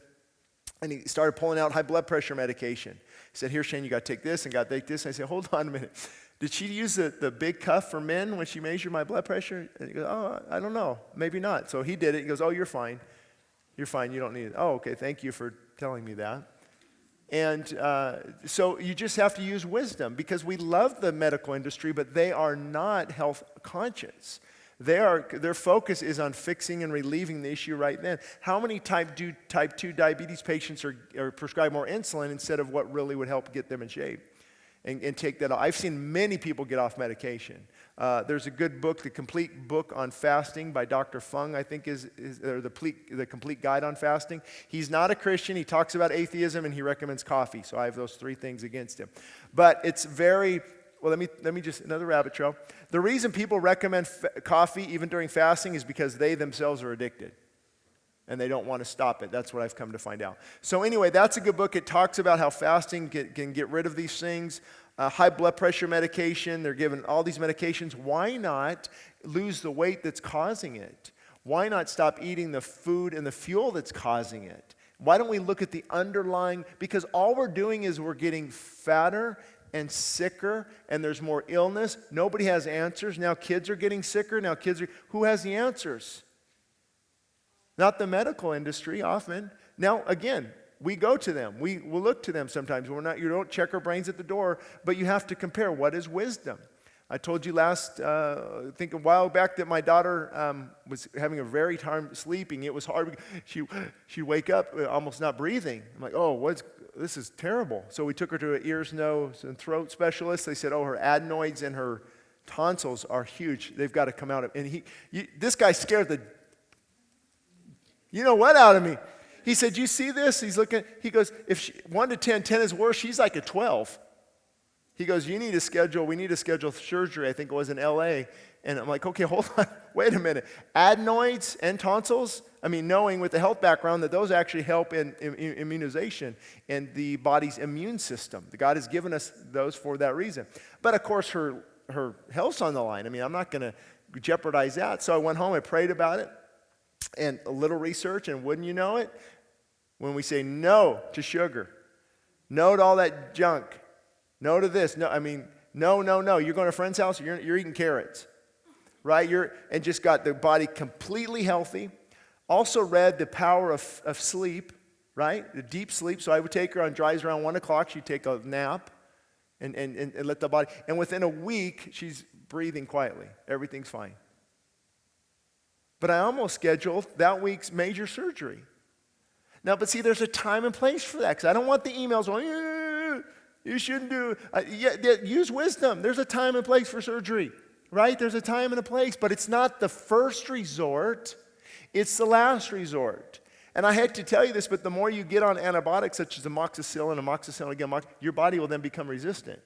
S1: And he started pulling out high blood pressure medication. He said, here, Shane, you got to take this and got to take this. And I said, hold on a minute. Did she use the big cuff for men when she measured my blood pressure? And he goes, oh, I don't know. Maybe not. So he did it. He goes, oh, you're fine. You're fine. You don't need it. Oh, okay. Thank you for telling me that. And so you just have to use wisdom because we love the medical industry, but they are not health conscious. Their focus is on fixing and relieving the issue right then. How many type 2 diabetes patients are prescribed more insulin instead of what really would help get them in shape? And take that off. I've seen many people get off medication. There's a good book, The Complete Book on Fasting by Dr. Fung, I think is the Complete Guide on Fasting. He's not a Christian. He talks about atheism and he recommends coffee. So I have those 3 things against him. But it's very, well, let me just, another rabbit trail. The reason people recommend coffee even during fasting is because they themselves are addicted. And they don't want to stop it. That's what I've come to find out. So anyway, that's a good book. It talks about how fasting can get rid of these things. High blood pressure medication, they're given all these medications. Why not lose the weight that's causing it? Why not stop eating the food and the fuel that's causing it? Why don't we look at the underlying, because all we're doing is we're getting fatter and sicker, and there's more illness. Nobody has answers. Now kids are getting sicker. Who has the answers? Not the medical industry often. Now, again, we go to them. We will look to them sometimes. You don't check our brains at the door, but you have to compare what is wisdom. I told you I think a while back that my daughter was having a very time sleeping. It was hard. She'd wake up almost not breathing. I'm like, oh, this is terrible. So we took her to an ears, nose, and throat specialist. They said, oh, her adenoids and her tonsils are huge. They've got to come out. And this guy scared the out of me. He said, you see this? He goes, if 1 to 10, 10 is worse, she's like a 12. He goes, we need to schedule surgery, I think it was in LA. And I'm like, okay, hold on, wait a minute. Adenoids and tonsils, knowing with the health background that those actually help in immunization and the body's immune system. God has given us those for that reason. But of course, her health's on the line. I'm not going to jeopardize that. So I went home, I prayed about it. And a little research, and wouldn't you know it, when we say no to sugar, no to all that junk, no to this, no, no. You're going to a friend's house, you're eating carrots, right? And just got the body completely healthy. Also read the power of sleep, right? The deep sleep. So I would take her on drives around 1 o'clock. She'd take a nap and let the body. And within a week, she's breathing quietly. Everything's fine. But I almost scheduled that week's major surgery. Now, but see, there's a time and place for that, because I don't want the emails going, you shouldn't do it. Use wisdom. There's a time and place for surgery, right? There's a time and a place, but it's not the first resort. It's the last resort. And I hate to tell you this, but the more you get on antibiotics such as amoxicillin again, your body will then become resistant.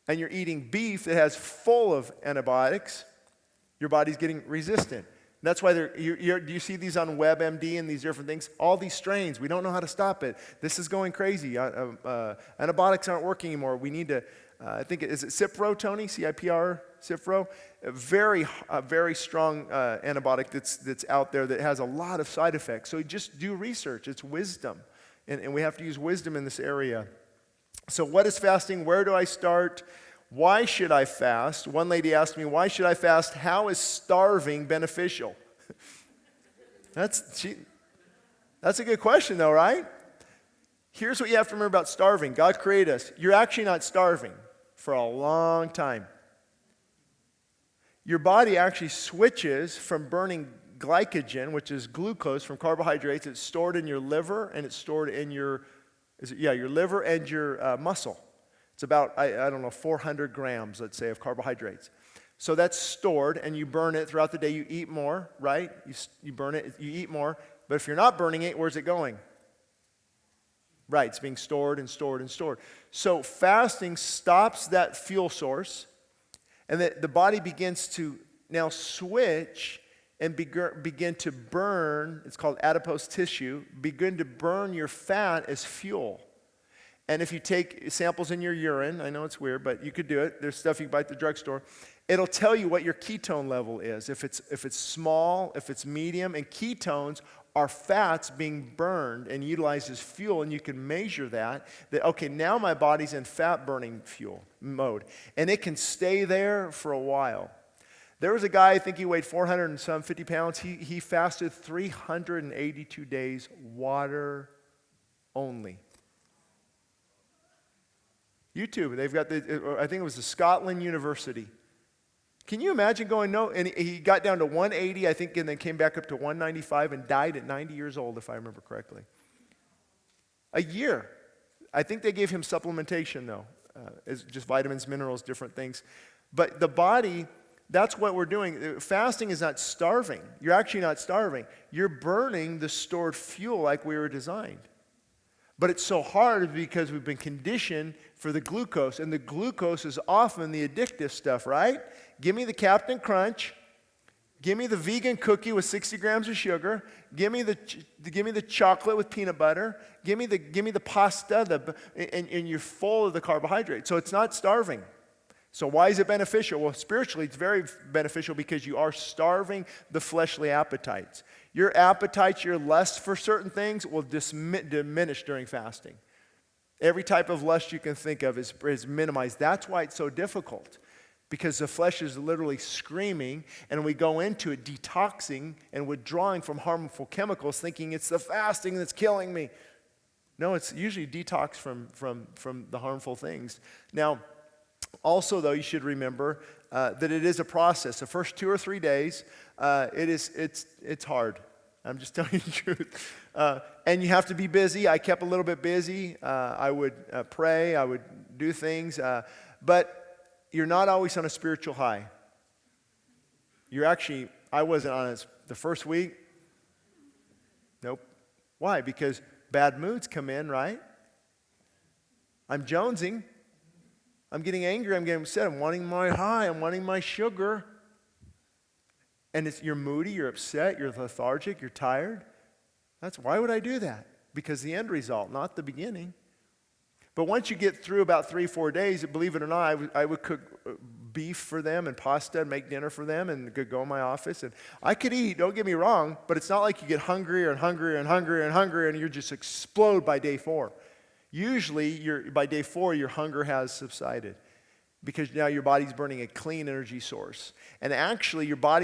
S1: And you're eating beef that has full of antibiotics, your body's getting resistant. That's why do you see these on WebMD and these different things? All these strains, we don't know how to stop it. This is going crazy. Antibiotics aren't working anymore. We need to, is it Cipro, Tony? CIPR, Cipro? A very strong antibiotic that's out there that has a lot of side effects. So just do research. It's wisdom. And we have to use wisdom in this area. So what is fasting? Where do I start? Why should I fast? One lady asked me, why should I fast? How is starving beneficial? That's a good question though, right? Here's what you have to remember about starving. God created us. You're actually not starving for a long time. Your body actually switches from burning glycogen, which is glucose from carbohydrates. It's stored in your liver and it's stored in your liver and your muscle. It's about, 400 grams, let's say, of carbohydrates. So that's stored, and you burn it throughout the day. You eat more, right? You burn it, you eat more. But if you're not burning it, where's it going? Right, it's being stored and stored and stored. So fasting stops that fuel source, and the body begins to now switch and begin to burn, it's called adipose tissue, begin to burn your fat as fuel. And if you take samples in your urine, I know it's weird, but you could do it. There's stuff you can buy at the drugstore. It'll tell you what your ketone level is. If it's small, if it's medium, and ketones are fats being burned and utilized as fuel, and you can measure that, okay, now my body's in fat burning fuel mode. And it can stay there for a while. There was a guy, I think he weighed 450 pounds. He fasted 382 days, water only. YouTube, they've got I think it was the Scotland University. Can you imagine going no? And he got down to 180, I think, and then came back up to 195 and died at 90 years old, if I remember correctly. A year. I think they gave him supplementation, though. It's just vitamins, minerals, different things. But the body, that's what we're doing. Fasting is not starving. You're actually not starving. You're burning the stored fuel like we were designed. But it's so hard because we've been conditioned for the glucose, and the glucose is often the addictive stuff, right? Give me the Captain Crunch. Give me the vegan cookie with 60 grams of sugar. Give me the chocolate with peanut butter. Give me the pasta, and you're full of the carbohydrates. So it's not starving. So why is it beneficial? Well, spiritually, it's very beneficial because you are starving the fleshly appetites. Your appetites, your lust for certain things will diminish during fasting. Every type of lust you can think of is minimized. That's why it's so difficult, because the flesh is literally screaming, and we go into it detoxing and withdrawing from harmful chemicals, thinking it's the fasting that's killing me. No, it's usually detox from the harmful things. Now, also, though, you should remember that it is a process. The first 2 or 3 days, it's hard. I'm just telling you the truth. And you have to be busy. I kept a little bit busy. I would pray. I would do things. But you're not always on a spiritual high. I wasn't on it the first week. Nope. Why? Because bad moods come in, right? I'm jonesing. I'm getting angry, I'm getting upset, I'm wanting my high, I'm wanting my sugar. And you're moody, you're upset, you're lethargic, you're tired. Why would I do that? Because the end result, not the beginning. But once you get through about 3-4 days, believe it or not, I would cook beef for them and pasta and make dinner for them and go in my office. And I could eat, don't get me wrong, but it's not like you get hungrier and hungrier and hungrier and hungrier and you just explode by day 4. Usually, by day 4, your hunger has subsided because now your body's burning a clean energy source. And actually, your fat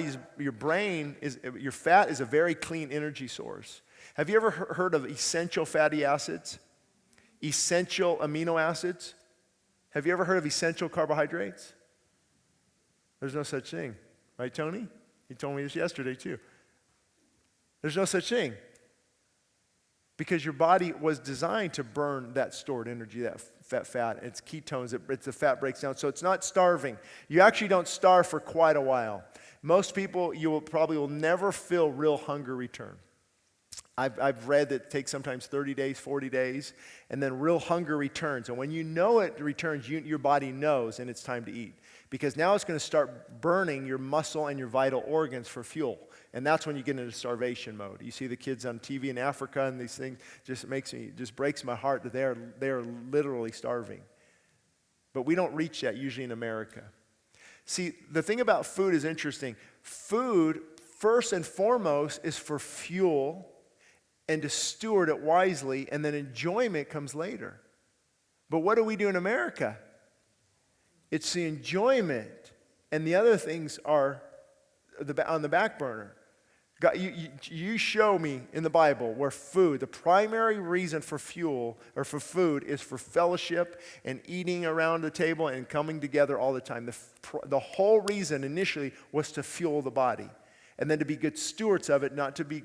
S1: is a very clean energy source. Have you ever heard of essential fatty acids? Essential amino acids? Have you ever heard of essential carbohydrates? There's no such thing. Right, Tony? He told me this yesterday, too. There's no such thing. Because your body was designed to burn that stored energy, that fat. It's ketones. The fat breaks down. So it's not starving. You actually don't starve for quite a while. Most people, you will never feel real hunger return. I've read that it takes sometimes 30 days, 40 days, and then real hunger returns. And when you know it returns, your body knows, and it's time to eat. Because now it's going to start burning your muscle and your vital organs for fuel. And that's when you get into starvation mode. You see the kids on TV in Africa and these things, just breaks my heart that they are literally starving. But we don't reach that usually in America. See, the thing about food is interesting. Food, first and foremost, is for fuel and to steward it wisely, and then enjoyment comes later. But what do we do in America? It's the enjoyment, and the other things are on the back burner. God, you show me in the Bible where food, the primary reason for fuel or for food is for fellowship and eating around the table and coming together all the time. The whole reason initially was to fuel the body. And then to be good stewards of it, not to be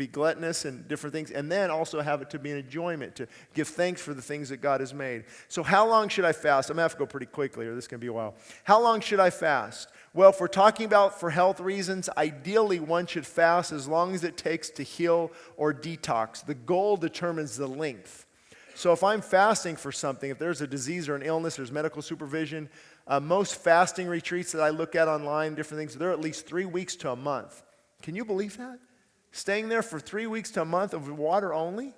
S1: gluttonous and different things, and then also have it to be an enjoyment, to give thanks for the things that God has made. So how long should I fast? I'm going to have to go pretty quickly, or this is going to be a while. How long should I fast? Well, if we're talking about for health reasons, ideally one should fast as long as it takes to heal or detox. The goal determines the length. So if I'm fasting for something, if there's a disease or an illness, there's medical supervision. Most fasting retreats that I look at online, different things, they're at least 3 weeks to a month. Can you believe that? Staying there for 3 weeks to a month of water only?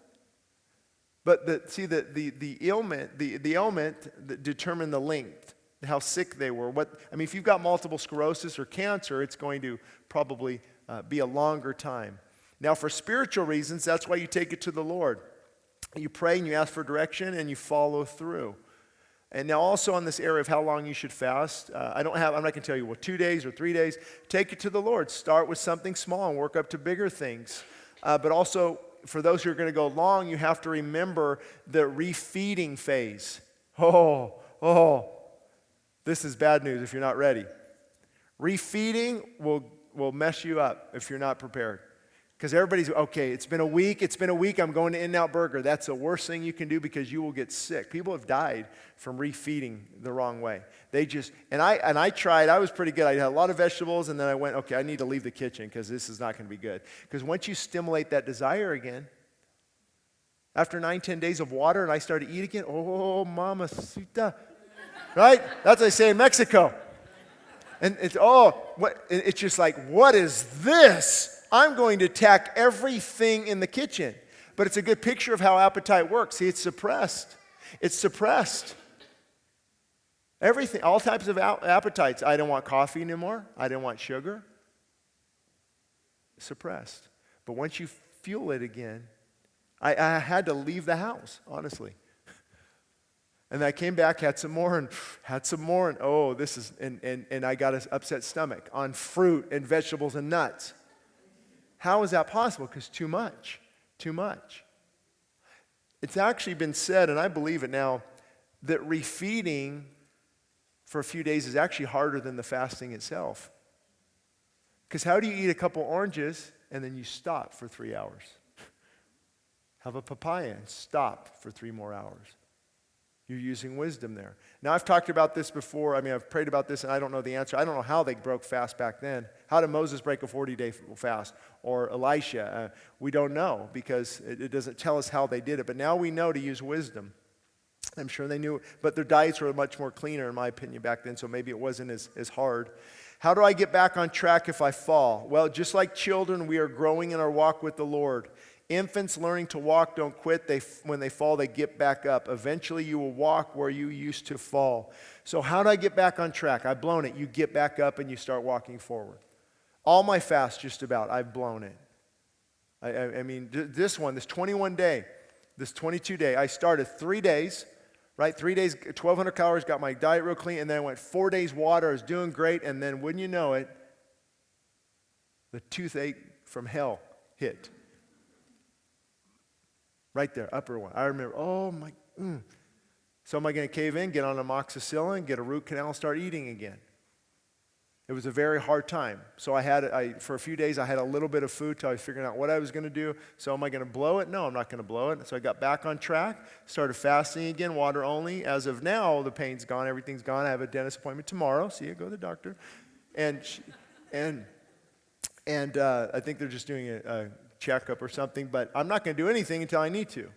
S1: But the ailment that determined the length, how sick they were. If you've got multiple sclerosis or cancer, it's going to probably be a longer time. Now, for spiritual reasons, that's why you take it to the Lord. You pray and you ask for direction and you follow through. And now also on this area of how long you should fast, I'm not going to tell you, 2 days or 3 days. Take it to the Lord. Start with something small and work up to bigger things. But also, for those who are going to go long, you have to remember the refeeding phase. This is bad news if you're not ready. Refeeding will mess you up if you're not prepared. Because everybody's, okay, it's been a week, I'm going to In-N-Out Burger. That's the worst thing you can do because you will get sick. People have died from refeeding the wrong way. I tried, I was pretty good. I had a lot of vegetables, and then I went, okay, I need to leave the kitchen because this is not going to be good. Because once you stimulate that desire again, after 9-10 days of water and I started to eat again, oh, mamacita, right? That's what they say in Mexico. And it's just like, what is this? I'm going to attack everything in the kitchen. But it's a good picture of how appetite works. See, it's suppressed. Everything, all types of appetites. I don't want coffee anymore. I don't want sugar. Suppressed. But once you fuel it again, I had to leave the house, honestly. And I came back, had some more, and and I got an upset stomach on fruit and vegetables and nuts. How is that possible? Because too much. It's actually been said, and I believe it now, that refeeding for a few days is actually harder than the fasting itself. Because how do you eat a couple oranges and then you stop for 3 hours? Have a papaya and stop for 3 more hours. You're using wisdom there. Now, I've talked about this before. I've prayed about this, and I don't know the answer. I don't know how they broke fast back then. How did Moses break a 40-day fast? Or Elisha? We don't know because it doesn't tell us how they did it. But now we know to use wisdom. I'm sure they knew, but their diets were much more cleaner, in my opinion, back then, so maybe it wasn't as hard. How do I get back on track if I fall? Well, just like children, we are growing in our walk with the Lord. Infants learning to walk don't quit. When they fall, they get back up. Eventually, you will walk where you used to fall. So how do I get back on track? I've blown it. You get back up and you start walking forward. All my fast, just about, I've blown it. I mean, this 21 day, this 22 day, I started 3 days, right? 3 days, 1,200 calories, got my diet real clean, and then I went 4 days water. I was doing great, and then wouldn't you know it, the toothache from hell hit. Right there, upper one. I remember, So am I going to cave in, get on amoxicillin, get a root canal, and start eating again? It was a very hard time. So for a few days, I had a little bit of food till I was figuring out what I was going to do. So am I going to blow it? No, I'm not going to blow it. So I got back on track, started fasting again, water only. As of now, the pain's gone, everything's gone. I have a dentist appointment tomorrow. See you, go to the doctor. And I think they're just doing a checkup or something, but I'm not going to do anything until I need to.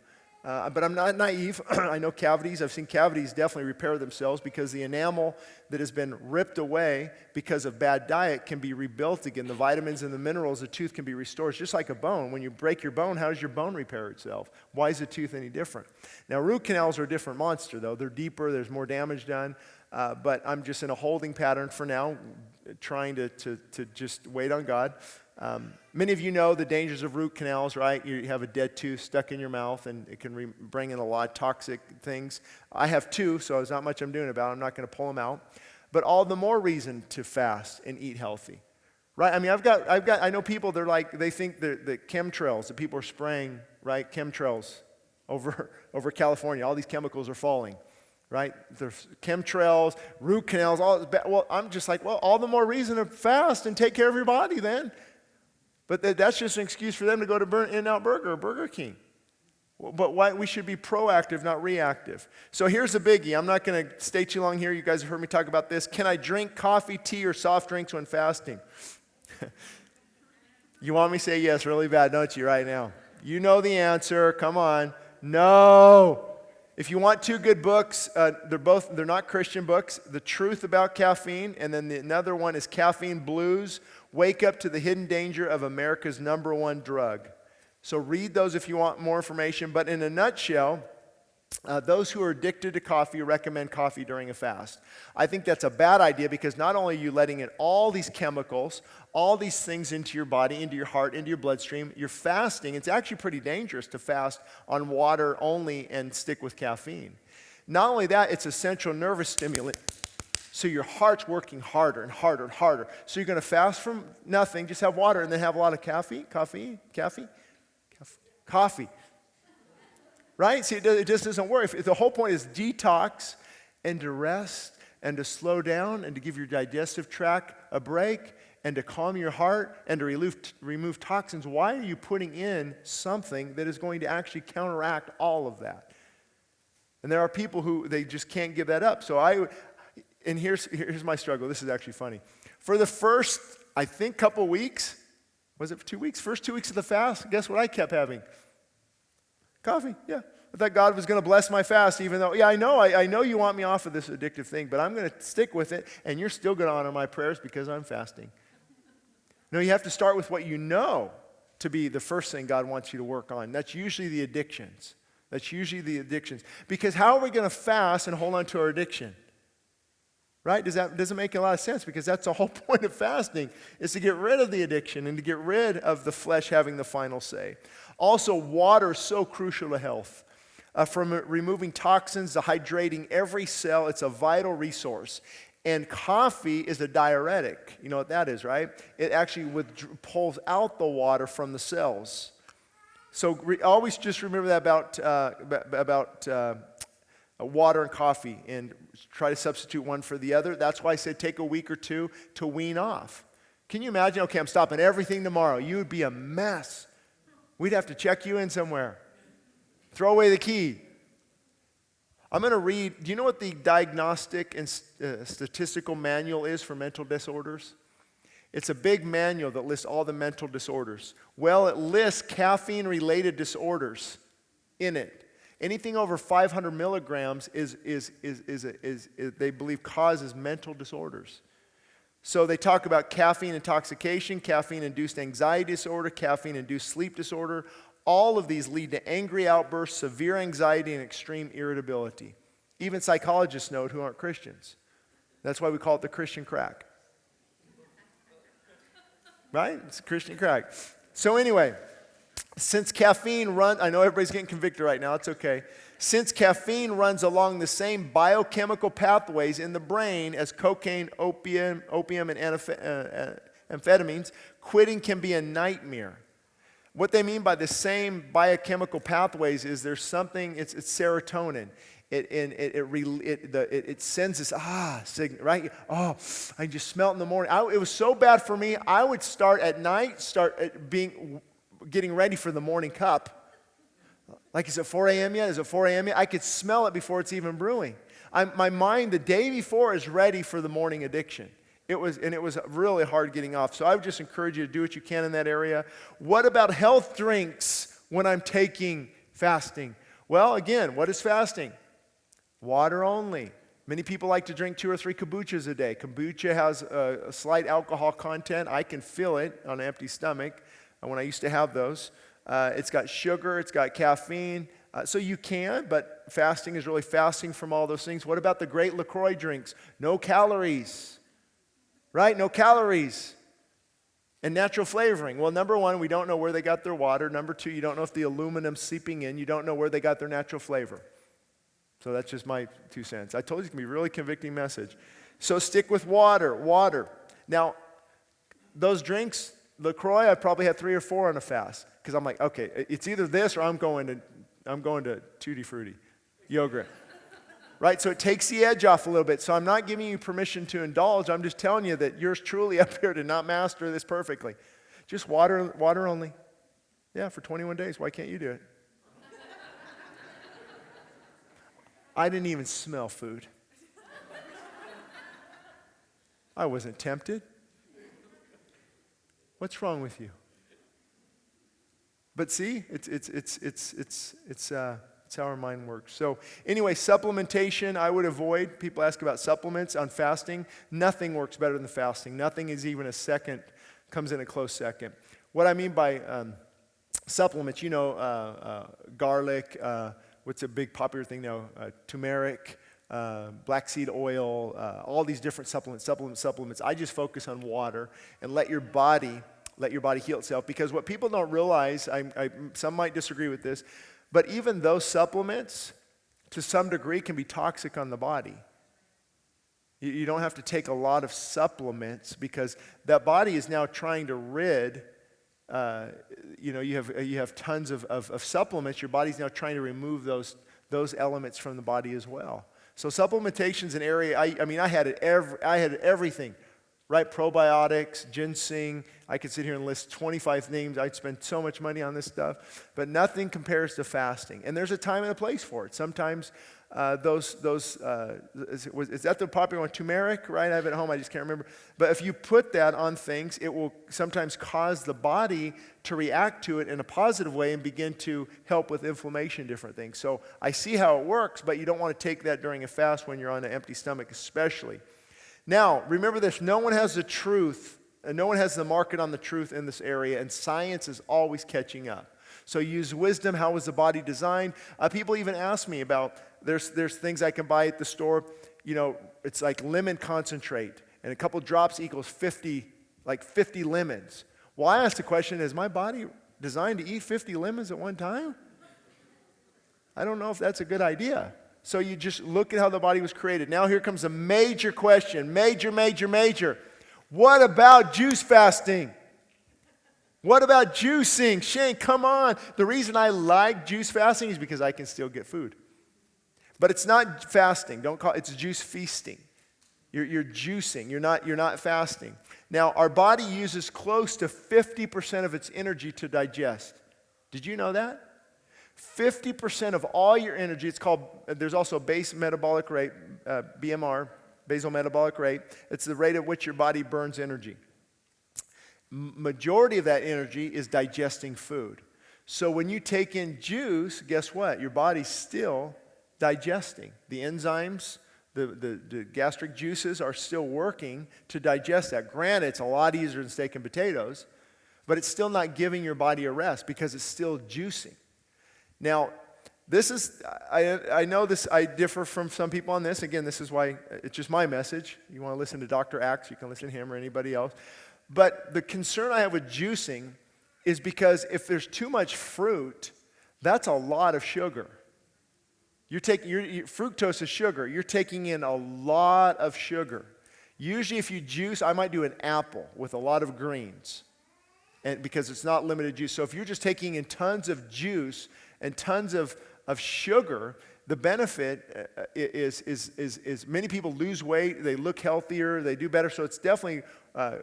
S1: But I'm not naive. I know cavities. I've seen cavities definitely repair themselves because the enamel that has been ripped away because of bad diet can be rebuilt again. The vitamins and the minerals, the tooth can be restored. It's just like a bone. When you break your bone, how does your bone repair itself? Why is the tooth any different? Now, root canals are a different monster, though. They're deeper. There's more damage done. But I'm just in a holding pattern for now, trying to just wait on God. Many of you know the dangers of root canals, right? You have a dead tooth stuck in your mouth, and it can bring in a lot of toxic things. I have 2, so there's not much I'm doing about it. I'm not going to pull them out. But all the more reason to fast and eat healthy, right? I mean, I know people, they think the chemtrails, that people are spraying, right? Chemtrails over California. All these chemicals are falling, right? There's chemtrails, root canals, well, I'm just like, well, all the more reason to fast and take care of your body then. But that's just an excuse for them to go to In-N-Out Burger or Burger King. But why we should be proactive, not reactive. So here's the biggie. I'm not going to stay too long here. You guys have heard me talk about this. Can I drink coffee, tea, or soft drinks when fasting? You want me to say yes really bad, don't you, right now? You know the answer. Come on. No. If you want 2 good books, they're not Christian books. The Truth About Caffeine, and then another one is Caffeine Blues. Wake Up to the Hidden Danger of America's #1 Drug. So read those if you want more information. But in a nutshell, those who are addicted to coffee recommend coffee during a fast. I think that's a bad idea because not only are you letting in all these chemicals, all these things into your body, into your heart, into your bloodstream, you're fasting. It's actually pretty dangerous to fast on water only and stick with caffeine. Not only that, it's a central nervous stimulant. So your heart's working harder and harder and harder. So you're going to fast from nothing, just have water, and then have a lot of coffee. Right? See, it just doesn't work. If the whole point is detox and to rest and to slow down and to give your digestive tract a break and to calm your heart and to remove toxins, why are you putting in something that is going to actually counteract all of that? And there are people who, they just can't give that up. And here's my struggle. This is actually funny. For the first, I think, couple weeks, was it 2 weeks? First 2 weeks of the fast, guess what I kept having? Coffee, yeah. I thought God was going to bless my fast, even though, I know you want me off of this addictive thing, but I'm going to stick with it, and you're still going to honor my prayers because I'm fasting. No, you have to start with what you know to be the first thing God wants you to work on. That's usually the addictions. Because how are we going to fast and hold on to our addiction? Right? Doesn't make a lot of sense because that's the whole point of fasting is to get rid of the addiction and to get rid of the flesh having the final say. Also, water is so crucial to health. From removing toxins to hydrating every cell, it's a vital resource. And coffee is a diuretic. You know what that is, right? It actually pulls out the water from the cells. So always just remember that about water and coffee, and try to substitute one for the other. That's why I said take a week or 2 to wean off. Can you imagine, okay, I'm stopping everything tomorrow. You would be a mess. We'd have to check you in somewhere. Throw away the key. I'm going to read, do you know what the diagnostic and statistical manual is for mental disorders? It's a big manual that lists all the mental disorders. Well, it lists caffeine-related disorders in it. Anything over 500 milligrams is they believe causes mental disorders. So they talk about caffeine intoxication, caffeine-induced anxiety disorder, caffeine-induced sleep disorder, All of these lead to angry outbursts, severe anxiety, and extreme irritability. Even psychologists know it who aren't Christians. That's why we call it the Christian crack. Right? It's a Christian crack. So anyway, since caffeine runs, I know everybody's getting convicted right now, it's okay. Since caffeine runs along the same biochemical pathways in the brain as cocaine, opium and amphetamines, quitting can be a nightmare. What they mean by the same biochemical pathways is there's something, it's serotonin. It sends this signal, right? Oh, I just smell it in the morning. It was so bad for me, I would start at night, getting ready for the morning cup. Like, is it 4 a.m. yet? Is it 4 a.m. yet? I could smell it before it's even brewing. My mind the day before is ready for the morning addiction. It was really hard getting off. So I would just encourage you to do what you can in that area. What about health drinks when I'm taking fasting? Well, again, what is fasting? Water only. Many people like to drink 2 or 3 kombuchas a day. Kombucha has a slight alcohol content. I can feel it on an empty stomach when I used to have those. It's got sugar, it's got caffeine. So you can, but fasting is really fasting from all those things. What about the great LaCroix drinks? No calories, right? No calories. And natural flavoring. Well, number one, we don't know where they got their water. Number two, you don't know if the aluminum's seeping in. You don't know where they got their natural flavor. So that's just my 2 cents. I told you it's going to be a really convicting message. So stick with water. Now, those drinks, LaCroix, I probably had 3 or 4 on a fast. Because I'm like, okay, it's either this or I'm going to Tutti Frutti, yogurt. Right? So it takes the edge off a little bit. So I'm not giving you permission to indulge. I'm just telling you that yours truly up here did not master this perfectly. Just water only. Yeah, for 21 days. Why can't you do it? I didn't even smell food. I wasn't tempted. What's wrong with you? But see, it's how our mind works. So anyway, supplementation I would avoid. People ask about supplements on fasting. Nothing works better than fasting. Nothing is even comes in a close second. What I mean by supplements, garlic, what's a big popular thing now? Turmeric, black seed oil, all these different supplements. I just focus on water and let your body heal itself. Because what people don't realize, some might disagree with this, but even those supplements, to some degree, can be toxic on the body. You don't have to take a lot of supplements because that body is now trying to rid. You have tons of supplements. Your body's now trying to remove those elements from the body as well. So supplementation's an area. I had everything, right? Probiotics, ginseng. I could sit here and list 25 names. I'd spend so much money on this stuff, but nothing compares to fasting. And there's a time and a place for it. Sometimes is that the popular one? Turmeric, right? I have it at home. I just can't remember. But if you put that on things, it will sometimes cause the body to react to it in a positive way and begin to help with inflammation, different things. So I see how it works, but you don't want to take that during a fast when you're on an empty stomach, especially. Now, remember this. No one has the truth, and no one has the market on the truth in this area, and science is always catching up. So use wisdom. How was the body designed? People even ask me about, there's things I can buy at the store. It's like lemon concentrate, and a couple drops equals 50 lemons. Well, I asked the question, is my body designed to eat 50 lemons at one time? I don't know if that's a good idea. So you just look at how the body was created. Now here comes a major question. Major. What about juice fasting? What about juicing? Shane, come on. The reason I like juice fasting is because I can still get food. But it's not fasting. It's juice feasting. You're juicing. You're not fasting. Now, our body uses close to 50% of its energy to digest. Did you know that? 50% of all your energy, there's also base metabolic rate, BMR, basal metabolic rate. It's the rate at which your body burns energy. Majority of that energy is digesting food. So when you take in juice, guess what? Your body's still digesting. The enzymes, the gastric juices are still working to digest that. Granted, it's a lot easier than steak and potatoes, but it's still not giving your body a rest because it's still juicing. Now, I know this, I differ from some people on this. Again, this is why it's just my message. You want to listen to Dr. Axe, you can listen to him or anybody else. But the concern I have with juicing is because if there's too much fruit, that's a lot of sugar. Fructose is sugar. You're taking in a lot of sugar. Usually if you juice, I might do an apple with a lot of greens, and because it's not limited juice. So if you're just taking in tons of juice and tons of sugar, the benefit is many people lose weight, they look healthier, they do better. So it's definitely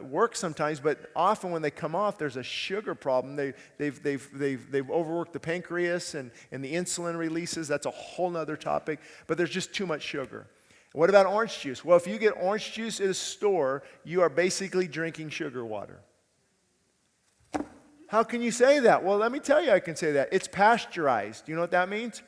S1: works sometimes, but often when they come off, there's a sugar problem. They've overworked the pancreas and the insulin releases. That's a whole nother topic, but there's just too much sugar. What about orange juice? Well, if you get orange juice at a store, you are basically drinking sugar water. How can you say that? Well, let me tell you I can say that. It's pasteurized. Do you know what that means?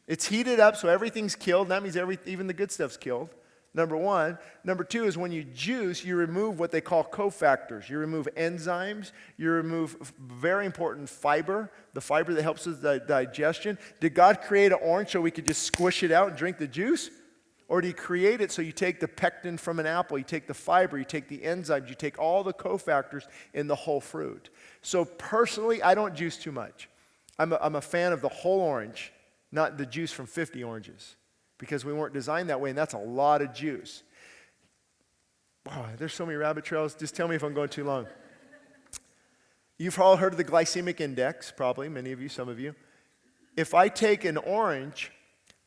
S1: It's heated up so everything's killed. That means even the good stuff's killed, number one. Number two is when you juice, you remove what they call cofactors. You remove enzymes. You remove very important fiber, the fiber that helps with the digestion. Did God create an orange so we could just squish it out and drink the juice? Or do you create it so you take the pectin from an apple, you take the fiber, you take the enzymes, you take all the cofactors in the whole fruit? So personally, I don't juice too much. I'm a fan of the whole orange, not the juice from 50 oranges, because we weren't designed that way, and that's a lot of juice. Wow, there's so many rabbit trails. Just tell me if I'm going too long. You've all heard of the glycemic index, probably, many of you, some of you. If I take an orange,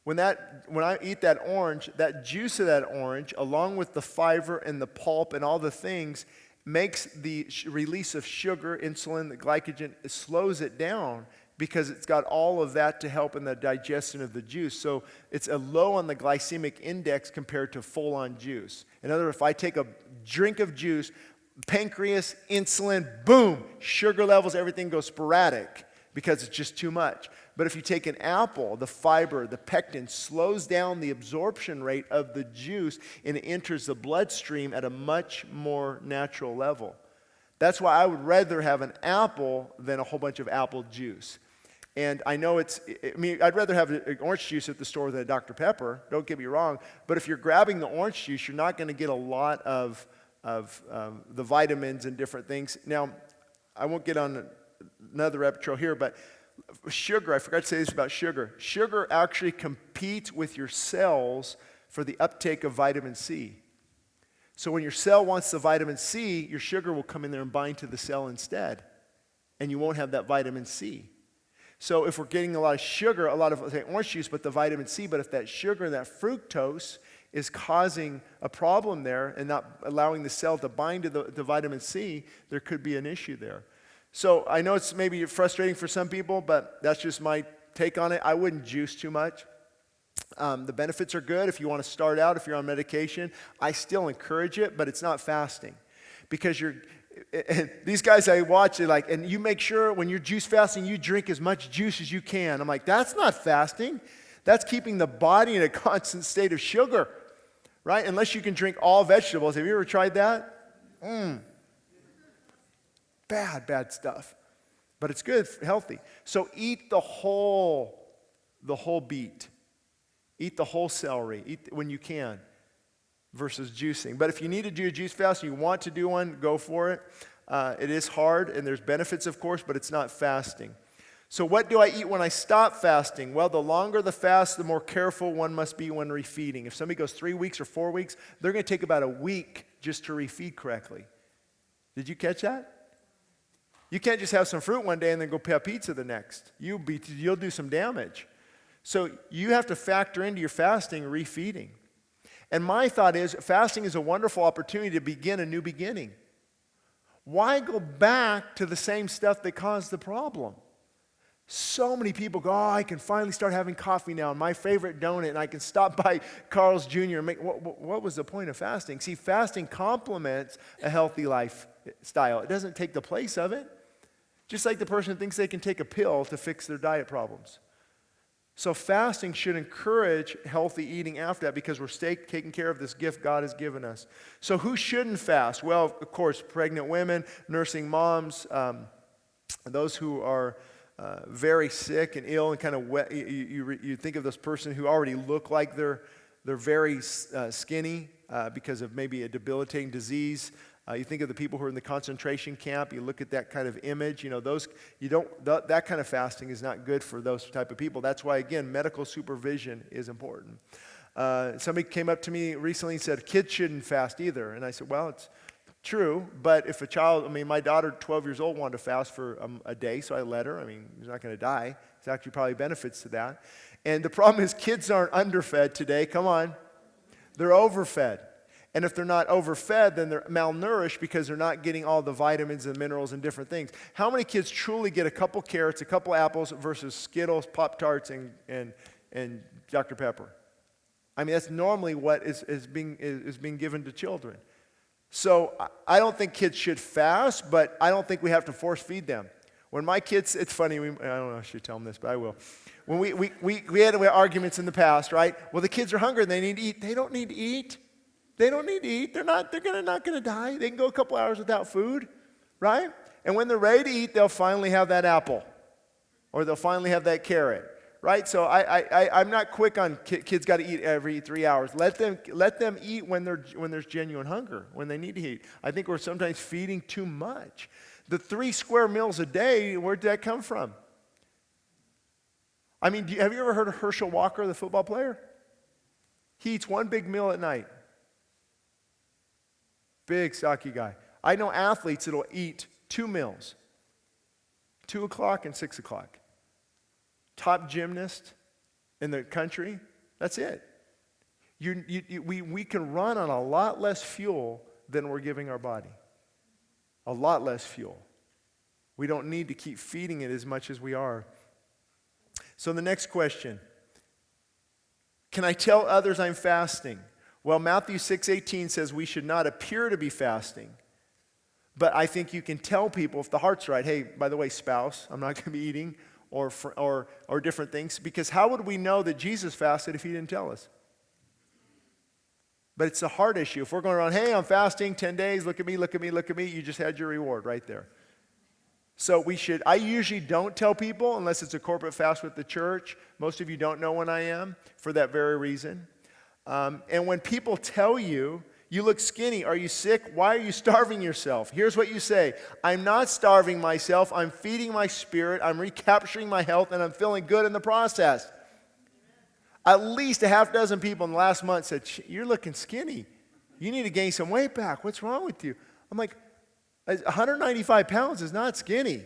S1: when I eat that orange, that juice of that orange, along with the fiber and the pulp and all the things, makes the release of sugar, insulin, the glycogen, it slows it down because it's got all of that to help in the digestion of the juice. So it's a low on the glycemic index compared to full-on juice. In other words, if I take a drink of juice, pancreas, insulin, boom, sugar levels, everything goes sporadic because it's just too much. But if you take an apple, the fiber, the pectin slows down the absorption rate of the juice and it enters the bloodstream at a much more natural level. That's why I would rather have an apple than a whole bunch of apple juice. And I know I'd rather have an orange juice at the store than a Dr. Pepper, don't get me wrong, but if you're grabbing the orange juice, you're not going to get a lot of the vitamins and different things. Now, I won't get on another rabbit trail here, but sugar, I forgot to say this about sugar. Sugar actually competes with your cells for the uptake of vitamin C. So when your cell wants the vitamin C, your sugar will come in there and bind to the cell instead, and you won't have that vitamin C. So if we're getting a lot of sugar, a lot of, say, orange juice, but the vitamin C, but if that sugar, that fructose, is causing a problem there and not allowing the cell to bind to the vitamin C, there could be an issue there. So I know it's maybe frustrating for some people, but that's just my take on it. I wouldn't juice too much. The benefits are good if you want to start out, if you're on medication. I still encourage it, but it's not fasting. Because these guys I watch, they're like, and you make sure when you're juice fasting, you drink as much juice as you can. I'm like, that's not fasting. That's keeping the body in a constant state of sugar, right? Unless you can drink all vegetables. Have you ever tried that? Bad stuff. But it's good, healthy. So eat the whole beet. Eat the whole celery. Eat when you can versus juicing. But if you need to do a juice fast, you want to do one, go for it. It is hard, and there's benefits, of course, but it's not fasting. So what do I eat when I stop fasting? Well, the longer the fast, the more careful one must be when refeeding. If somebody goes 3 weeks or 4 weeks, they're going to take about a week just to refeed correctly. Did you catch that? You can't just have some fruit one day and then go have pizza the next. You'll do some damage. So you have to factor into your fasting refeeding. And my thought is, fasting is a wonderful opportunity to begin a new beginning. Why go back to the same stuff that caused the problem? So many people go, oh, I can finally start having coffee now, and my favorite donut, and I can stop by Carl's Jr. and make, what was the point of fasting? See, fasting complements a healthy lifestyle. It doesn't take the place of it. Just like the person thinks they can take a pill to fix their diet problems. So fasting should encourage healthy eating after that because we're taking care of this gift God has given us. So who shouldn't fast? Well, of course, pregnant women, nursing moms, those who are very sick and ill and kind of wet. You think of this person who already look like they're very skinny because of maybe a debilitating disease. You think of the people who are in the concentration camp. You look at that kind of image. That kind of fasting is not good for those type of people. That's why, again, medical supervision is important. Somebody came up to me recently and said, kids shouldn't fast either. And I said, well, it's true, but if a child, my daughter, 12 years old, wanted to fast for a day, so I let her. She's not going to die. There's actually probably benefits to that. And the problem is kids aren't underfed today. Come on. They're overfed. And if they're not overfed, then they're malnourished because they're not getting all the vitamins and minerals and different things. How many kids truly get a couple carrots, a couple apples versus Skittles, Pop-Tarts, and Dr. Pepper? That's normally what is being given to children. So I don't think kids should fast, but I don't think we have to force feed them. When my kids, it's funny, I don't know if I should tell them this, but I will. When we had arguments in the past, right? Well, the kids are hungry and they need to eat. They don't need to eat. They don't need to eat. They're not going to die. They can go a couple hours without food, right? And when they're ready to eat, they'll finally have that apple or they'll finally have that carrot, right? So I'm not quick on kids got to eat every 3 hours. Let them eat when there's genuine hunger, when they need to eat. I think we're sometimes feeding too much. The 3 square meals a day, where did that come from? Have you ever heard of Herschel Walker, the football player? He eats 1 big meal at night. Big, stocky guy. I know athletes that'll eat 2 meals, 2 o'clock and 6 o'clock. Top gymnast in the country, that's it. We can run on a lot less fuel than we're giving our body. A lot less fuel. We don't need to keep feeding it as much as we are. So the next question, can I tell others I'm fasting? Well, Matthew 6:18 says we should not appear to be fasting. But I think you can tell people if the heart's right, hey, by the way, spouse, I'm not going to be eating, or different things. Because how would we know that Jesus fasted if he didn't tell us? But it's a heart issue. If we're going around, hey, I'm fasting 10 days, look at me, look at me, look at me, you just had your reward right there. So I usually don't tell people unless it's a corporate fast with the church. Most of you don't know when I am for that very reason. And when people tell you, you look skinny, are you sick? Why are you starving yourself? Here's what you say. I'm not starving myself. I'm feeding my spirit. I'm recapturing my health, and I'm feeling good in the process. At least a half dozen people in the last month said, you're looking skinny. You need to gain some weight back. What's wrong with you? I'm like, 195 pounds is not skinny.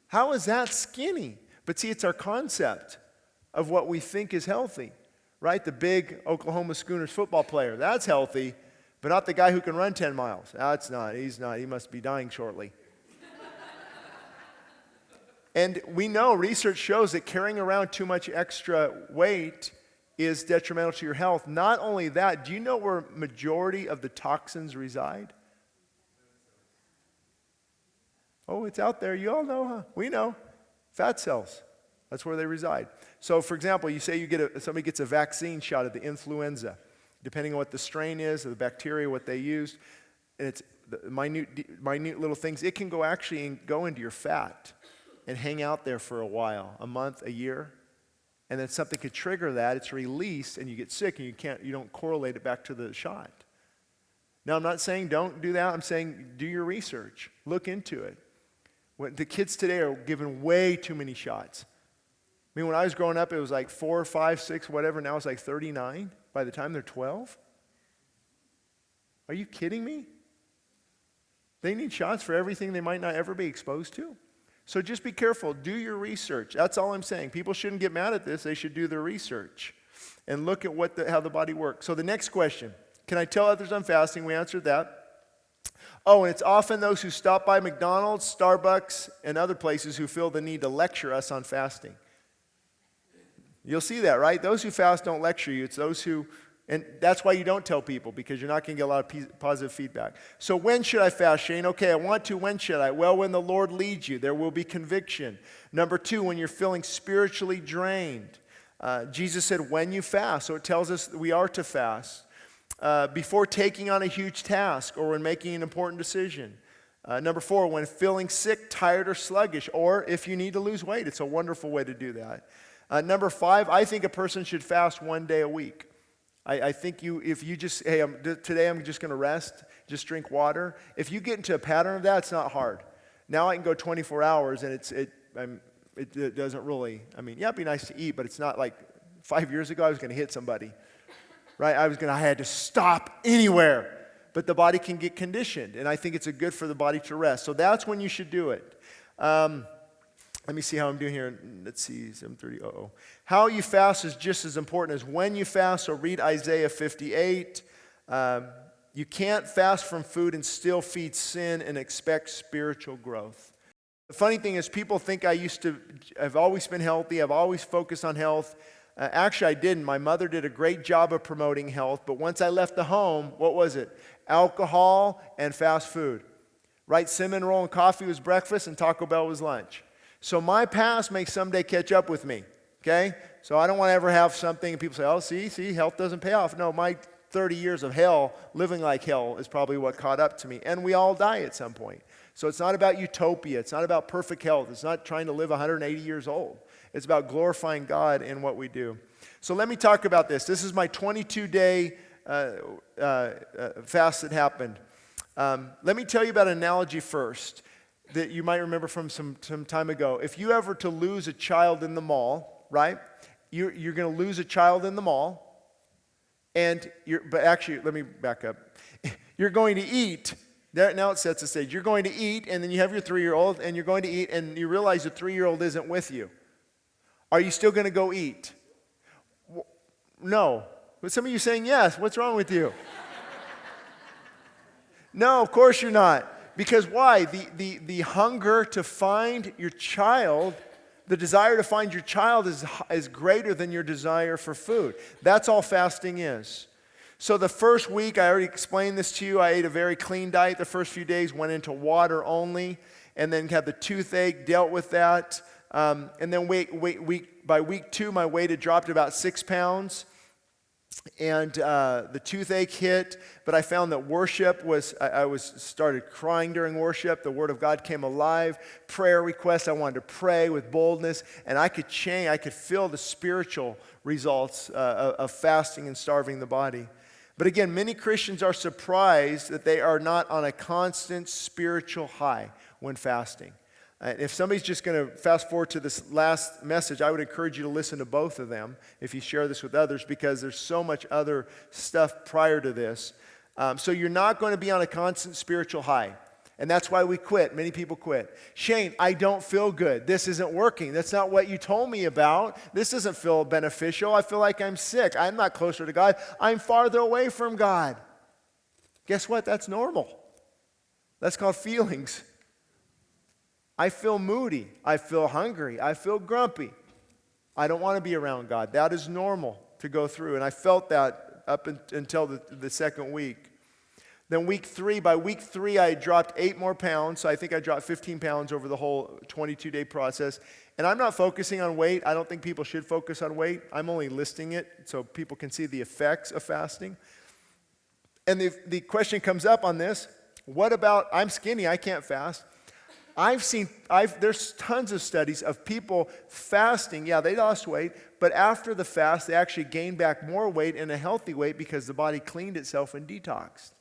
S1: How is that skinny? But see, it's our concept of what we think is healthy. Right? The big Oklahoma Schooners football player. That's healthy, but not the guy who can run 10 miles. That's not. He's not. He must be dying shortly. And we know research shows that carrying around too much extra weight is detrimental to your health. Not only that, do you know where majority of the toxins reside? Oh, it's out there. You all know, huh? We know. Fat cells. That's where they reside. So, for example, you say somebody gets a vaccine shot of the influenza, depending on what the strain is, or the bacteria, what they used, and it's the minute little things. It can go into your fat and hang out there for a while, a month, a year, and then something could trigger that. It's released, and you get sick, and you don't correlate it back to the shot. Now, I'm not saying don't do that. I'm saying do your research, look into it. The kids today are given way too many shots. When I was growing up, it was like 4, 5, 6, whatever. Now it's like 39 by the time they're 12. Are you kidding me? They need shots for everything they might not ever be exposed to. So just be careful. Do your research. That's all I'm saying. People shouldn't get mad at this. They should do their research and look at how the body works. So the next question, can I tell others I'm fasting? We answered that. Oh, and it's often those who stop by McDonald's, Starbucks, and other places who feel the need to lecture us on fasting. You'll see that, right? Those who fast don't lecture you. It's those who, and that's why you don't tell people, because you're not going to get a lot of positive feedback. So when should I fast, Shane? Okay, I want to. When should I? Well, when the Lord leads you. There will be conviction. Number 2, when you're feeling spiritually drained. Jesus said, when you fast. So it tells us that we are to fast. Before taking on a huge task or when making an important decision. Number 4, when feeling sick, tired, or sluggish, or if you need to lose weight. It's a wonderful way to do that. Number 5, I think a person should fast 1 day a week. I think if you just, hey, today I'm just going to rest, just drink water. If you get into a pattern of that, it's not hard. Now I can go 24 hours and it doesn't really, yeah, it'd be nice to eat, but it's not like 5 years ago I was going to hit somebody, right? I had to stop anywhere. But the body can get conditioned, and I think it's good for the body to rest. So that's when you should do it. Let me see how I'm doing here. Let's see, 7:30. How you fast is just as important as when you fast. So read Isaiah 58. You can't fast from food and still feed sin and expect spiritual growth. The funny thing is people think I've always been healthy. I've always focused on health. Actually, I didn't. My mother did a great job of promoting health. But once I left the home, what was it? Alcohol and fast food. Right? cinnamon roll and coffee was breakfast and Taco Bell was lunch. So my past may someday catch up with me, okay? So I don't want to ever have something and people say, oh, see, health doesn't pay off. No, my 30 years of hell, living like hell, is probably what caught up to me. And we all die at some point. So it's not about utopia. It's not about perfect health. It's not trying to live 180 years old. It's about glorifying God in what we do. So let me talk about this. This is my 22-day fast that happened. Let me tell you about an analogy first that you might remember from some time ago. If you ever to lose a child in the mall, right? You're going to lose a child in the mall, but actually, let me back up. You're going to eat. Now it sets the stage. You're going to eat, and then you have your 3-year-old, and you're going to eat, and you realize the 3-year-old isn't with you. Are you still going to go eat? No. But some of you saying yes. What's wrong with you? No, of course you're not. Because why? The hunger to find your child, the desire to find your child is greater than your desire for food. That's all fasting is. So the first week, I already explained this to you, I ate a very clean diet. The first few days went into water only, and then had the toothache, dealt with that. And then by week 2, my weight had dropped about 6 pounds. And the toothache hit, but I found that worship started crying during worship. The Word of God came alive. Prayer requests, I wanted to pray with boldness, and I could feel the spiritual results of fasting and starving the body. But again, many Christians are surprised that they are not on a constant spiritual high when fasting. If somebody's just going to fast forward to this last message, I would encourage you to listen to both of them if you share this with others, because there's so much other stuff prior to this. So you're not going to be on a constant spiritual high. And that's why we quit. Many people quit. Shane, I don't feel good. This isn't working. That's not what you told me about. This doesn't feel beneficial. I feel like I'm sick. I'm not closer to God. I'm farther away from God. Guess what? That's normal. That's called feelings. I feel moody. I feel hungry. I feel grumpy. I don't want to be around God. That is normal to go through. And I felt that up until the second week. Then by week 3, I dropped 8 more pounds. So I think I dropped 15 pounds over the whole 22-day process. And I'm not focusing on weight. I don't think people should focus on weight. I'm only listing it so people can see the effects of fasting. And the question comes up on this, what about, I'm skinny, I can't fast. There's tons of studies of people fasting. Yeah, they lost weight, but after the fast, they actually gained back more weight in a healthy weight because the body cleaned itself and detoxed.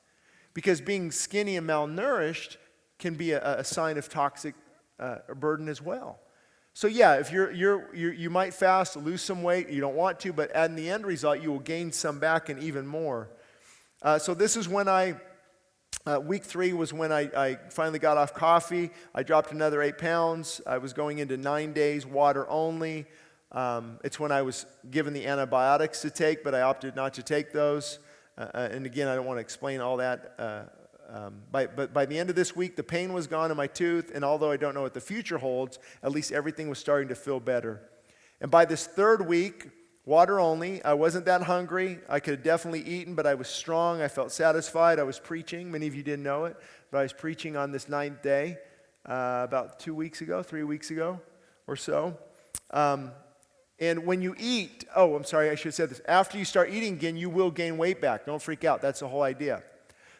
S1: Because being skinny and malnourished can be a sign of toxic burden as well. So yeah, if you might fast, lose some weight, you don't want to, but in the end result, you will gain some back and even more. So this is when week 3 was when I finally got off coffee. I dropped another 8 pounds. I was going into 9 days water only. It's when I was given the antibiotics to take, but I opted not to take those. And again, I don't want to explain all that. But by the end of this week, the pain was gone in my tooth, and although I don't know what the future holds, at least everything was starting to feel better. And by this 3rd week, water only. I wasn't that hungry. I could have definitely eaten, but I was strong. I felt satisfied. I was preaching. Many of you didn't know it, but I was preaching on this 9th day about 3 weeks ago or so. And when you eat, oh, I'm sorry, I should have said this. After you start eating again, you will gain weight back. Don't freak out. That's the whole idea.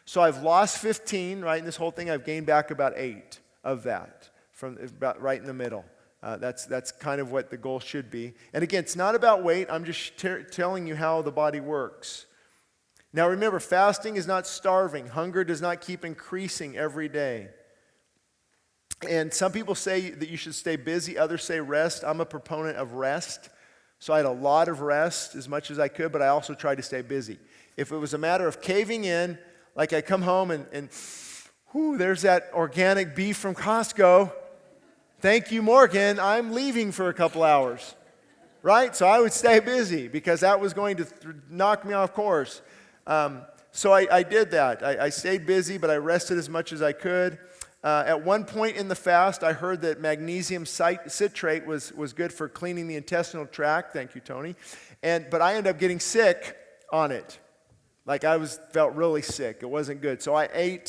S1: So I've lost 15, right? In this whole thing, I've gained back about 8 of that, from about right in the middle. That's kind of what the goal should be. And again, it's not about weight. I'm just telling you how the body works. Now remember, fasting is not starving. Hunger does not keep increasing every day. And some people say that you should stay busy. Others say rest. I'm a proponent of rest. So I had a lot of rest, as much as I could, but I also tried to stay busy. If it was a matter of caving in, like I come home and whew, there's that organic beef from Costco. Thank you, Morgan. I'm leaving for a couple hours, right? So I would stay busy because that was going to knock me off course. So I did that. I stayed busy, but I rested as much as I could. At one point in the fast, I heard that magnesium citrate was good for cleaning the intestinal tract. Thank you, Tony. But I ended up getting sick on it. Like felt really sick. It wasn't good. So I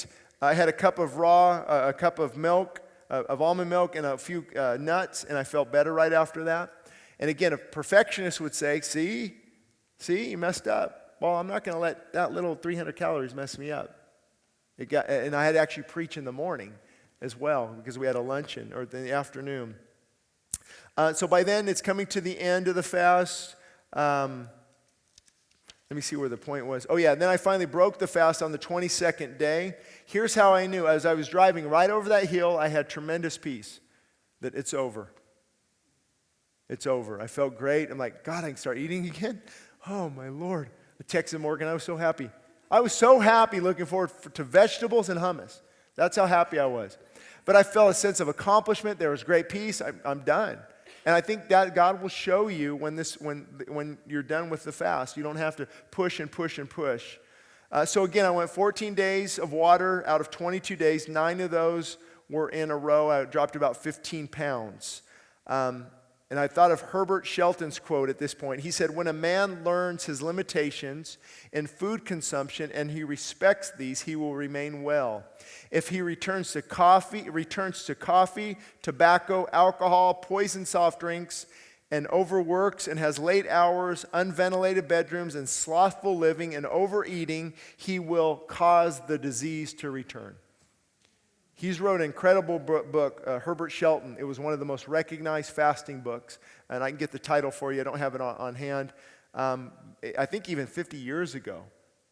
S1: had a cup of a cup of milk, of almond milk, and a few nuts, and I felt better right after that. And again, a perfectionist would say, see, you messed up. Well, I'm not going to let that little 300 calories mess me up. And I had to actually preach in the morning as well because we had a luncheon, or in the afternoon. So by then, it's coming to the end of the fast. Let me see where the point was. Oh yeah, and then I finally broke the fast on the 22nd day. Here's how I knew. As I was driving right over that hill, I had tremendous peace that it's over. It's over. I felt great. I'm like, God, I can start eating again? Oh my Lord. I texted Morgan. I was so happy. I was so happy, looking forward to vegetables and hummus. That's how happy I was. But I felt a sense of accomplishment. There was great peace. I'm done. And I think that God will show you when you're done with the fast. You don't have to push and push and push. So again, I went 14 days of water out of 22 days. 9 of those were in a row. I dropped about 15 pounds. And I thought of Herbert Shelton's quote at this point. He said, when a man learns his limitations in food consumption and he respects these, he will remain well. If he returns to coffee, tobacco, alcohol, poison soft drinks, and overworks and has late hours, unventilated bedrooms, and slothful living and overeating, he will cause the disease to return. He's wrote an incredible book, Herbert Shelton. It was one of the most recognized fasting books. And I can get the title for you. I don't have it on hand. I think even 50 years ago.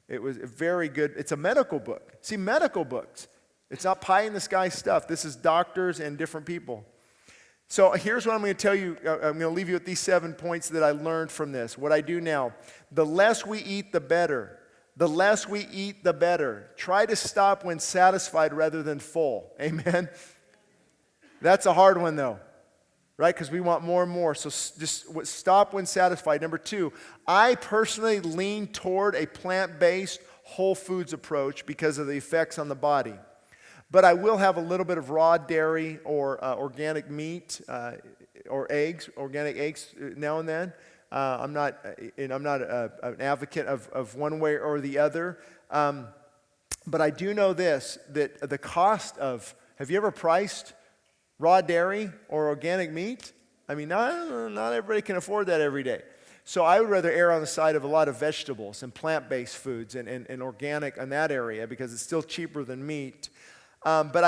S1: It was very good. It's a medical book. See, medical books. It's not pie in the sky stuff. This is doctors and different people. So here's what I'm going to tell you. I'm going to leave you with these 7 points that I learned from this. What I do now. The less we eat, the better. The less we eat, the better. Try to stop when satisfied rather than full. Amen? That's a hard one, though, right? Because we want more and more. So just stop when satisfied. Number 2, I personally lean toward a plant-based whole foods approach because of the effects on the body. But I will have a little bit of raw dairy or organic meat or eggs, organic eggs now and then. I'm not an advocate of one way or the other. But I do know this, that the cost of, have you ever priced raw dairy or organic meat? I mean, not everybody can afford that every day. So I would rather err on the side of a lot of vegetables and plant-based foods and organic in that area because it's still cheaper than meat. But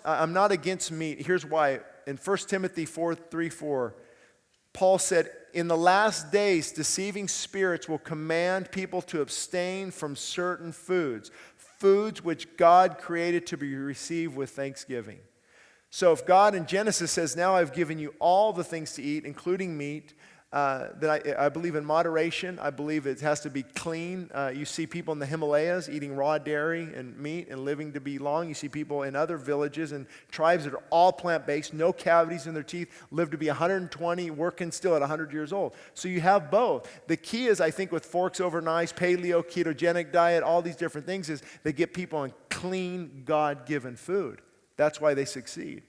S1: I'm not against meat. Here's why. In 1 Timothy 4:3-4, Paul said, in the last days, deceiving spirits will command people to abstain from certain foods which God created to be received with thanksgiving. So if God in Genesis says, now I've given you all the things to eat, including meat, then I believe in moderation. I believe it has to be clean. You see people in the Himalayas eating raw dairy and meat and living to be long. You see people in other villages and tribes that are all plant-based, no cavities in their teeth, live to be 120, working still at 100 years old. So you have both. The key is, I think, with forks over knives, paleo, ketogenic diet, all these different things, is they get people on clean, God-given food. That's why they succeed.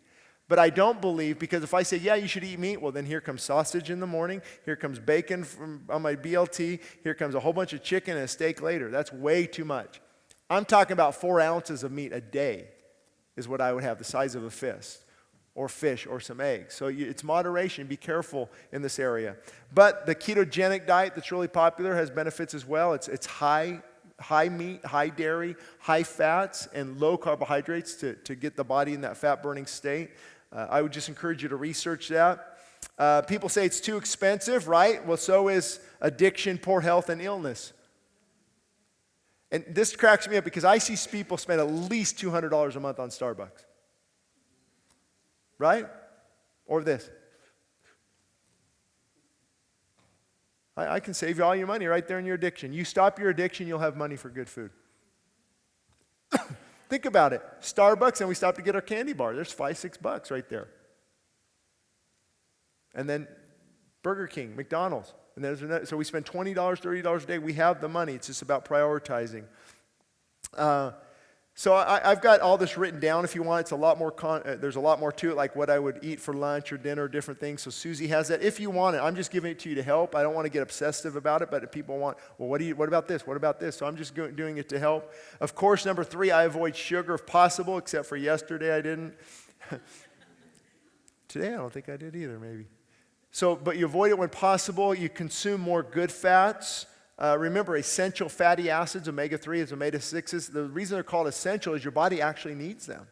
S1: But I don't believe, because if I say, yeah, you should eat meat, well, then here comes sausage in the morning, here comes bacon on my BLT, here comes a whole bunch of chicken and a steak later. That's way too much. I'm talking about 4 ounces of meat a day is what I would have, the size of a fist. or fish or some eggs. So it's moderation. Be careful in this area. But the ketogenic diet that's really popular has benefits as well. It's high meat, high dairy, high fats, and low carbohydrates to get the body in that fat-burning state. I would just encourage you to research that. People say it's too expensive, right? Well, so is addiction, poor health, and illness. And this cracks me up because I see people spend at least $200 a month on Starbucks. Right? Or this. I can save you all your money right there in your addiction. You stop your addiction, you'll have money for good food. Think about it. Starbucks, and we stop to get our candy bar. There's $5-6 right there. And then Burger King, McDonald's. And there's another, so we spend $20, $30 a day. We have the money. It's just about prioritizing. So I've got all this written down if you want. It's a lot more, there's a lot more to it, like what I would eat for lunch or dinner, different things. So Susie has that. If you want it, I'm just giving it to you to help. I don't want to get obsessive about it, but if people want, well, what about this? What about this? So I'm just doing it to help. Of course, number 3, I avoid sugar if possible, except for yesterday I didn't. Today I don't think I did either, maybe. So, but you avoid it when possible. You consume more good fats. Remember, essential fatty acids, omega-3s, omega-6s, the reason they're called essential is your body actually needs them.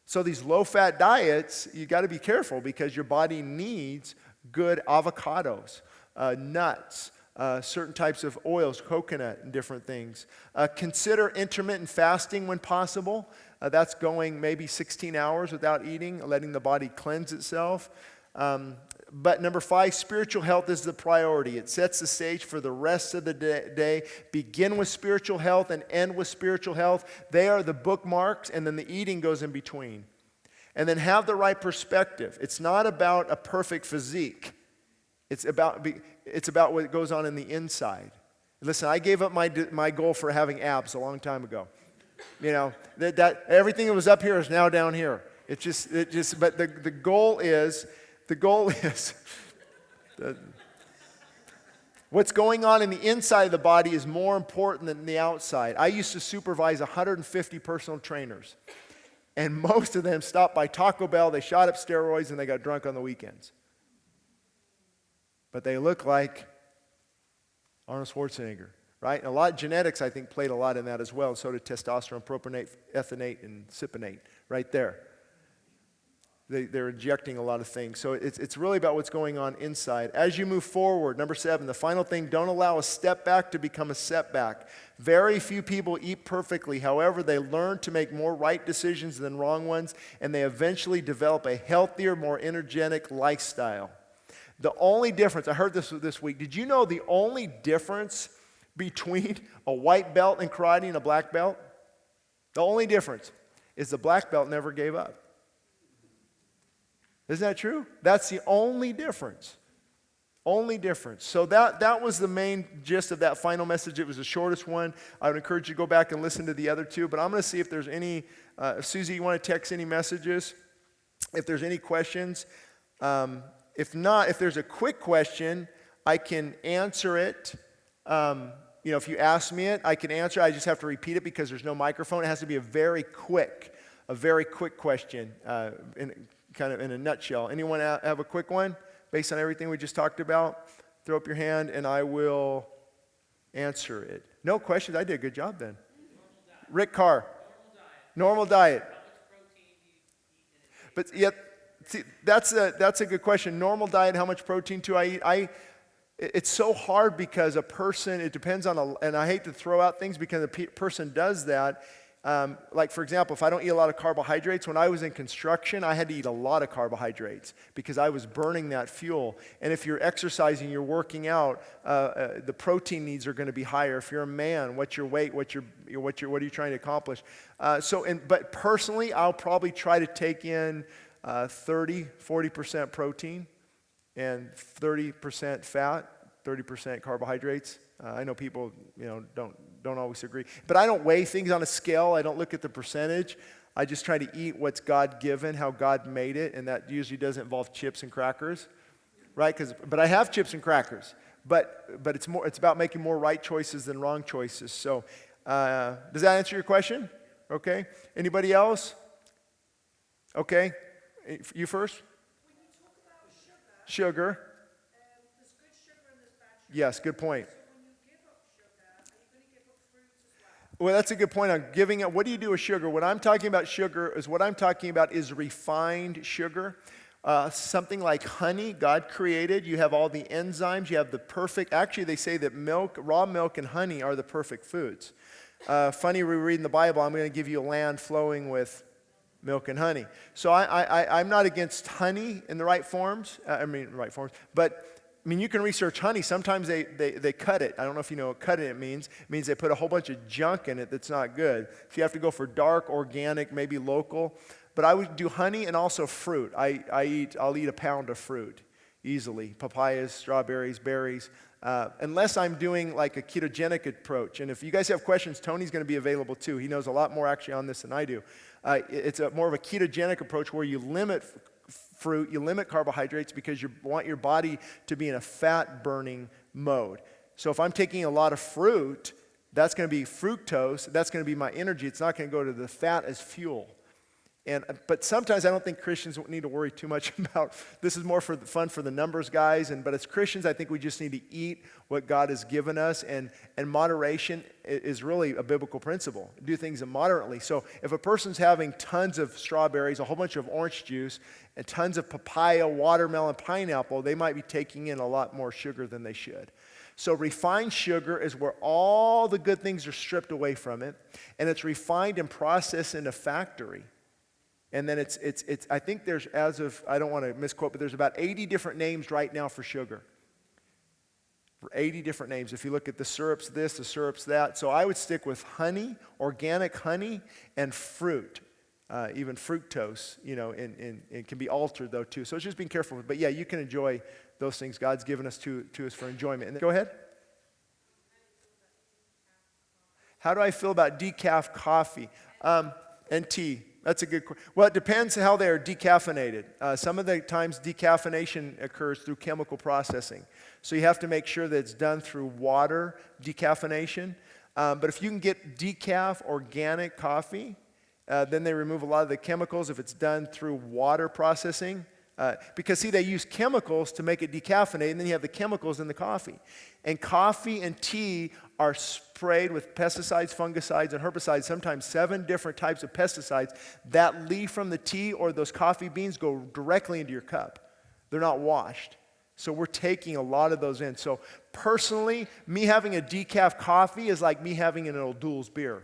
S1: So these low-fat diets, you got to be careful because your body needs good avocados, nuts, certain types of oils, coconut, and different things. Consider intermittent fasting when possible. That's going maybe 16 hours without eating, letting the body cleanse itself. But number 5, spiritual health is the priority. It sets the stage for the rest of the day. Begin with spiritual health and end with spiritual health. They are the bookmarks, and then the eating goes in between. And then have the right perspective. It's not about a perfect physique. It's about what goes on in the inside. Listen, I gave up my goal for having abs a long time ago. You know, that everything that was up here is now down here. But the goal is what's going on in the inside of the body is more important than the outside. I used to supervise 150 personal trainers, and most of them stopped by Taco Bell, they shot up steroids, and they got drunk on the weekends. But they look like Arnold Schwarzenegger, right? And a lot of genetics, I think, played a lot in that as well. So did testosterone, propionate, ethynate, and cypionate right there. They're injecting a lot of things. So it's really about what's going on inside. As you move forward, number 7, the final thing, don't allow a step back to become a setback. Very few people eat perfectly. However, they learn to make more right decisions than wrong ones, and they eventually develop a healthier, more energetic lifestyle. The only difference, I heard this week, did you know the only difference between a white belt in karate and a black belt? The only difference is the black belt never gave up. Isn't that true? That's the only difference. Only difference. So that was the main gist of that final message. It was the shortest one. I would encourage you to go back and listen to the other 2. But I'm going to see if there's any, Susie, you want to text any messages? If there's any questions. If not, if there's a quick question, I can answer it. If you ask me it, I can answer it. I just have to repeat it because there's no microphone. It has to be a very quick question, kind of in a nutshell. Anyone have a quick one based on everything we just talked about? Throw up your hand and I will answer it. No questions? I did a good job then. Rick Carr. Normal diet. How much protein do you eat in a day? But yet, see, that's a good question. Normal diet, how much protein do I eat? It's so hard because a person, it depends on, and I hate to throw out things because a person does that. Like, for example, if I don't eat a lot of carbohydrates, when I was in construction, I had to eat a lot of carbohydrates because I was burning that fuel. And if you're exercising, you're working out, the protein needs are going to be higher. If you're a man, what's your weight? What are you trying to accomplish? But personally, I'll probably try to take in 40% protein and 30% fat, 30% carbohydrates. I know people, don't always agree. But I don't weigh things on a scale. I don't look at the percentage. I just try to eat what's God-given, how God made it, and that usually doesn't involve chips and crackers, right? But I have chips and crackers. But it's about making more right choices than wrong choices. So does that answer your question? Okay. Anybody else? Okay. You first?
S2: When you talk about
S1: Sugar.
S2: there's good sugar and there's bad sugar.
S1: Yes, good point.
S2: So when you give up sugar, are you going to give up fruits as well?
S1: Well, that's a good point on giving up. What do you do with sugar? What I'm talking about is refined sugar. Something like honey, God created. You have all the enzymes. You have the perfect. Actually, they say that raw milk and honey are the perfect foods. Funny, we read in the Bible, I'm going to give you a land flowing with milk and honey. So I'm not against honey in the right forms. But you can research honey. Sometimes they cut it. I don't know if you know what cutting it means. It means they put a whole bunch of junk in it that's not good. So you have to go for dark, organic, maybe local. But I would do honey and also fruit. I'll eat a pound of fruit easily. Papayas, strawberries, berries. Unless I'm doing like a ketogenic approach. And if you guys have questions, Tony's going to be available too. He knows a lot more actually on this than I do. It's more of a ketogenic approach where you limit fruit, you limit carbohydrates because you want your body to be in a fat-burning mode. So if I'm taking a lot of fruit, that's going to be fructose. That's going to be my energy. It's not going to go to the fat as fuel. But sometimes I don't think Christians need to worry too much about, this is more for the fun for the numbers guys, but as Christians I think we just need to eat what God has given us, and moderation is really a biblical principle. Do things moderately. So if a person's having tons of strawberries, a whole bunch of orange juice, and tons of papaya, watermelon, pineapple, they might be taking in a lot more sugar than they should. So refined sugar is where all the good things are stripped away from it, and it's refined and processed in a factory. And then it's I think there's, as of, I don't want to misquote, but there's about 80 different names right now for sugar. 80 different names. If you look at the syrups this, the syrups that. So I would stick with honey, organic honey, and fruit. Even fructose, and it can be altered though too. So it's just being careful. But yeah, you can enjoy those things God's given us to us for enjoyment. And go ahead. How do I feel about decaf coffee and tea? That's a good question. Well, it depends how they're decaffeinated. Some of the times decaffeination occurs through chemical processing. So you have to make sure that it's done through water decaffeination. But if you can get decaf organic coffee, then they remove a lot of the chemicals if it's done through water processing. Because see, they use chemicals to make it decaffeinate, and then you have the chemicals in the coffee. And coffee and tea are sprayed with pesticides, fungicides, and herbicides, sometimes 7 different types of pesticides that leave from the tea or those coffee beans go directly into your cup. They're not washed. So we're taking a lot of those in. So personally, me having a decaf coffee is like me having an O'Doul's beer.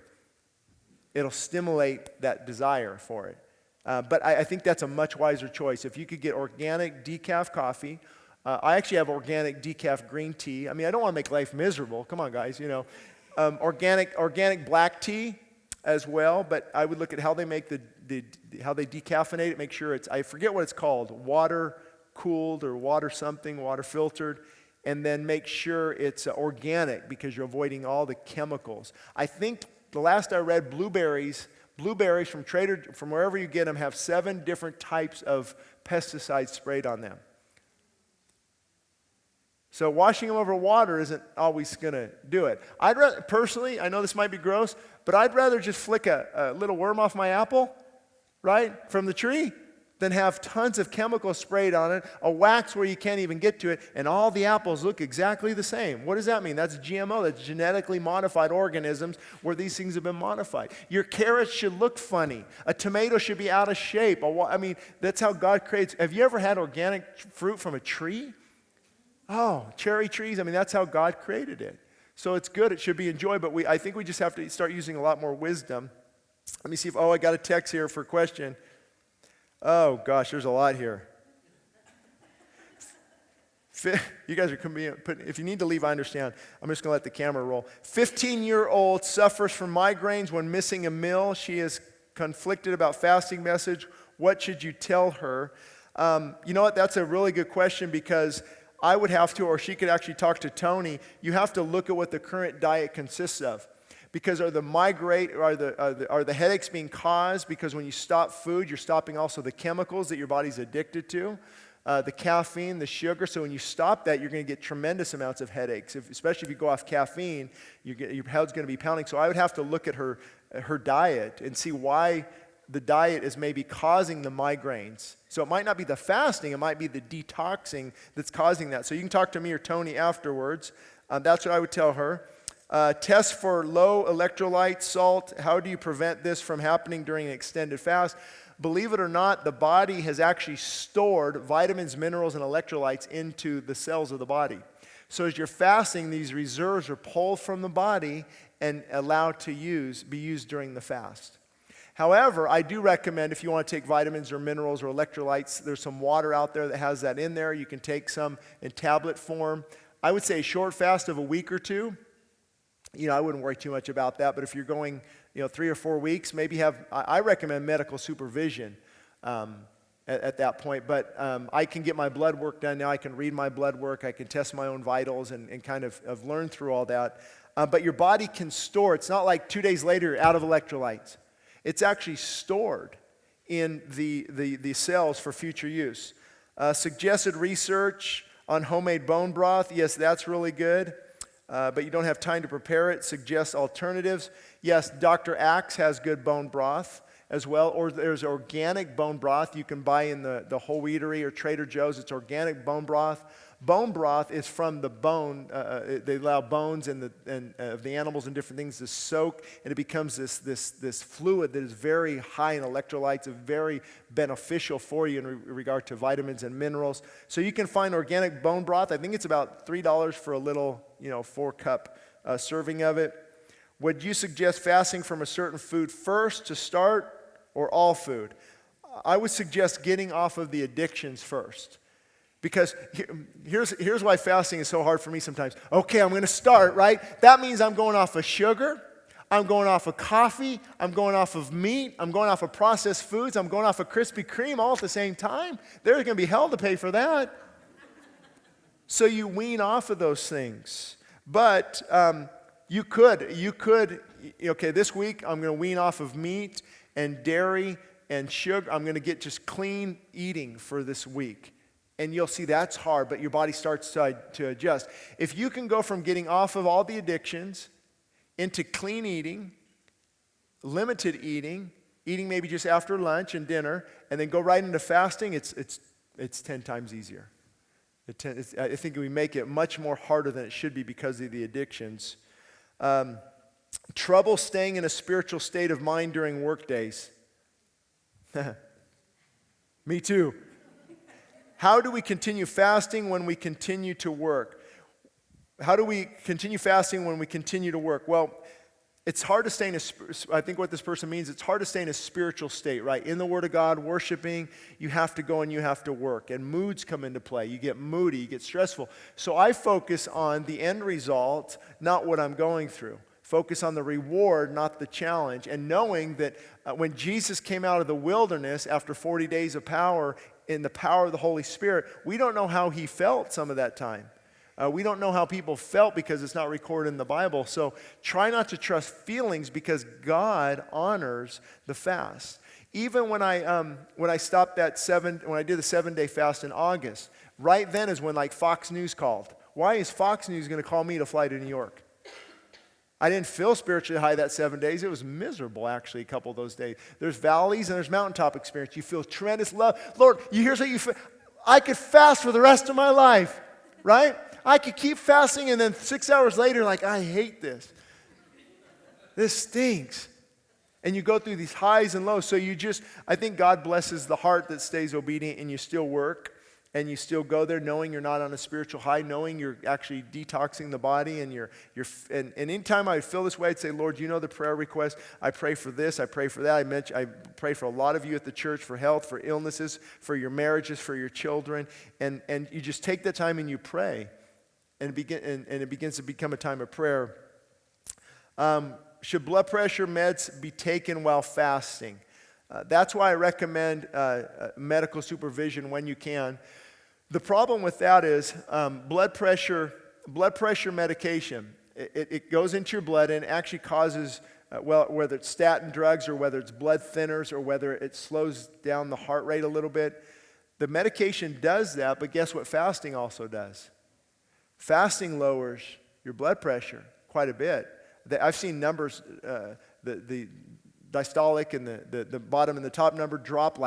S1: It'll stimulate that desire for it. But I think that's a much wiser choice. If you could get organic decaf coffee, I actually have organic decaf green tea. I don't want to make life miserable. Come on, guys, organic black tea as well. But I would look at how they make how they decaffeinate it. Make sure I forget what it's called, water cooled or water filtered, and then make sure it's organic because you're avoiding all the chemicals. I think the last I read, blueberries from wherever you get them have 7 different types of pesticides sprayed on them. So washing them over water isn't always going to do it. I'd rather, personally, I know this might be gross, but I'd rather just flick a little worm off my apple, right, from the tree, than have tons of chemicals sprayed on it, a wax where you can't even get to it, and all the apples look exactly the same. What does that mean? That's GMO. That's genetically modified organisms where these things have been modified. Your carrots should look funny. A tomato should be out of shape. That's how God creates. Have you ever had organic fruit from a tree? Oh, cherry trees. That's how God created it. So it's good. It should be enjoyed, but I think we just have to start using a lot more wisdom. Let me see I got a text here for a question. Oh, gosh, there's a lot here. You guys are if you need to leave, I understand. I'm just going to let the camera roll. 15-year-old suffers from migraines when missing a meal. She is conflicted about fasting message. What should you tell her? You know what? That's a really good question because I would have to, or she could actually talk to Tony. You have to look at what the current diet consists of. Because are the headaches being caused because when you stop food, you're stopping also the chemicals that your body's addicted to, the caffeine, the sugar. So when you stop that, you're going to get tremendous amounts of headaches. Especially if you go off caffeine, your head's going to be pounding. So I would have to look at her diet and see why the diet is maybe causing the migraines. So it might not be the fasting, it might be the detoxing that's causing that. So you can talk to me or Tony afterwards. That's what I would tell her. Test for low electrolyte salt. How do you prevent this from happening during an extended fast? Believe it or not, the body has actually stored vitamins, minerals, and electrolytes into the cells of the body. So as you're fasting, these reserves are pulled from the body and allowed to be used during the fast. However, I do recommend if you want to take vitamins or minerals or electrolytes, there's some water out there that has that in there. You can take some in tablet form. I would say a short fast of a week or two. I wouldn't worry too much about that. But if you're going, 3 or 4 weeks, maybe I recommend medical supervision at that point. But I can get my blood work done now. I can read my blood work. I can test my own vitals and kind of learn through all that. But your body can store. It's not like 2 days later you're out of electrolytes. It's actually stored in the cells for future use. Suggested research on homemade bone broth. Yes, that's really good, but you don't have time to prepare it. Suggests alternatives. Yes, Dr. Axe has good bone broth as well, or there's organic bone broth you can buy in the Whole Eatery or Trader Joe's. It's organic bone broth. Bone broth is from the bone. They allow bones of the animals and different things to soak, and it becomes this fluid that is very high in electrolytes, and very beneficial for you in regard to vitamins and minerals. So you can find organic bone broth. I think it's about $3 for a little, 4-cup serving of it. Would you suggest fasting from a certain food first to start, or all food? I would suggest getting off of the addictions first. Because here's why fasting is so hard for me sometimes. Okay, I'm going to start, right? That means I'm going off of sugar. I'm going off of coffee. I'm going off of meat. I'm going off of processed foods. I'm going off of Krispy Kreme all at the same time. There's going to be hell to pay for that. So you wean off of those things. But you could, okay, this week I'm going to wean off of meat and dairy and sugar. I'm going to get just clean eating for this week. And you'll see that's hard, but your body starts to adjust. If you can go from getting off of all the addictions into clean eating, limited eating maybe just after lunch and dinner, and then go right into fasting, it's 10 times easier. I think we make it much more harder than it should be because of the addictions. Trouble staying in a spiritual state of mind during work days. Me too. How do we continue fasting when we continue to work? How do we continue fasting when we continue to work? Well, it's hard to stay in I think what this person means, it's hard to stay in a spiritual state, right? In the Word of God, worshiping, you have to go and you have to work. And moods come into play. You get moody, you get stressful. So I focus on the end result, not what I'm going through. Focus on the reward, not the challenge. And knowing that when Jesus came out of the wilderness after 40 days of power, in the power of the Holy Spirit, we don't know how he felt some of that time. We don't know how people felt because it's not recorded in the Bible. So try not to trust feelings because God honors the fast. Even when I stopped when I did the 7-day fast in August, right then is when Fox News called. Why is Fox News going to call me to fly to New York? I didn't feel spiritually high that 7 days. It was miserable, actually, a couple of those days. There's valleys and there's mountaintop experience. You feel tremendous love. Lord, here's what you feel. I could fast for the rest of my life, right? I could keep fasting and then 6 hours later, I hate this. This stinks. And you go through these highs and lows. So I think God blesses the heart that stays obedient and you still work. And you still go there knowing you're not on a spiritual high, knowing you're actually detoxing the body. And anytime I feel this way, I'd say, Lord, you know the prayer request. I pray for this. I pray for that. I pray for a lot of you at the church for health, for illnesses, for your marriages, for your children. And you just take that time and you pray. And it begins to become a time of prayer. Should blood pressure meds be taken while fasting? That's why I recommend medical supervision when you can. The problem with that is blood pressure medication. It goes into your blood and actually causes, whether it's statin drugs or whether it's blood thinners or whether it slows down the heart rate a little bit. The medication does that, but guess what fasting also does? Fasting lowers your blood pressure quite a bit. I've seen numbers, the diastolic and the bottom and the top number drop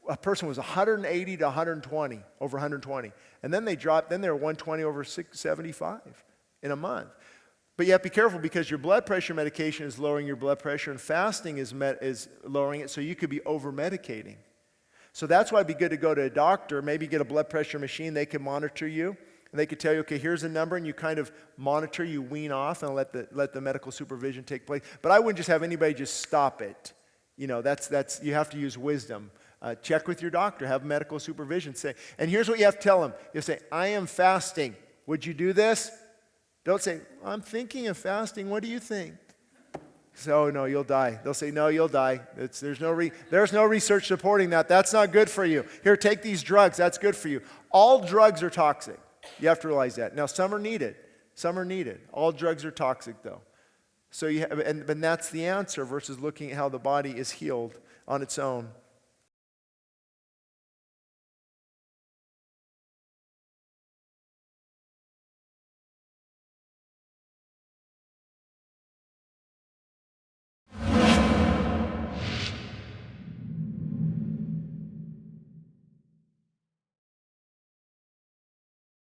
S1: a person was 180 to 120, over 120. And then they dropped, then they were 120 over 675 in a month. But you have to be careful because your blood pressure medication is lowering your blood pressure and fasting is lowering it, so you could be over-medicating. So that's why it'd be good to go to a doctor, maybe get a blood pressure machine. They can monitor you, and they could tell you, okay, here's a number, and you kind of monitor, you wean off, and let the medical supervision take place. But I wouldn't just have anybody just stop it. You know, that's you have to use wisdom. Check with your doctor, have medical supervision. Say, and here's what you have to tell them. You say, I am fasting. Would you do this? Don't say, I'm thinking of fasting. What do you think? So, no, you'll die. They'll say, no, you'll die. There's no research supporting that. That's not good for you. Here, take these drugs. That's good for you. All drugs are toxic. You have to realize that. Now, some are needed. Some are needed. All drugs are toxic, though. So and that's the answer versus looking at how the body is healed on its own.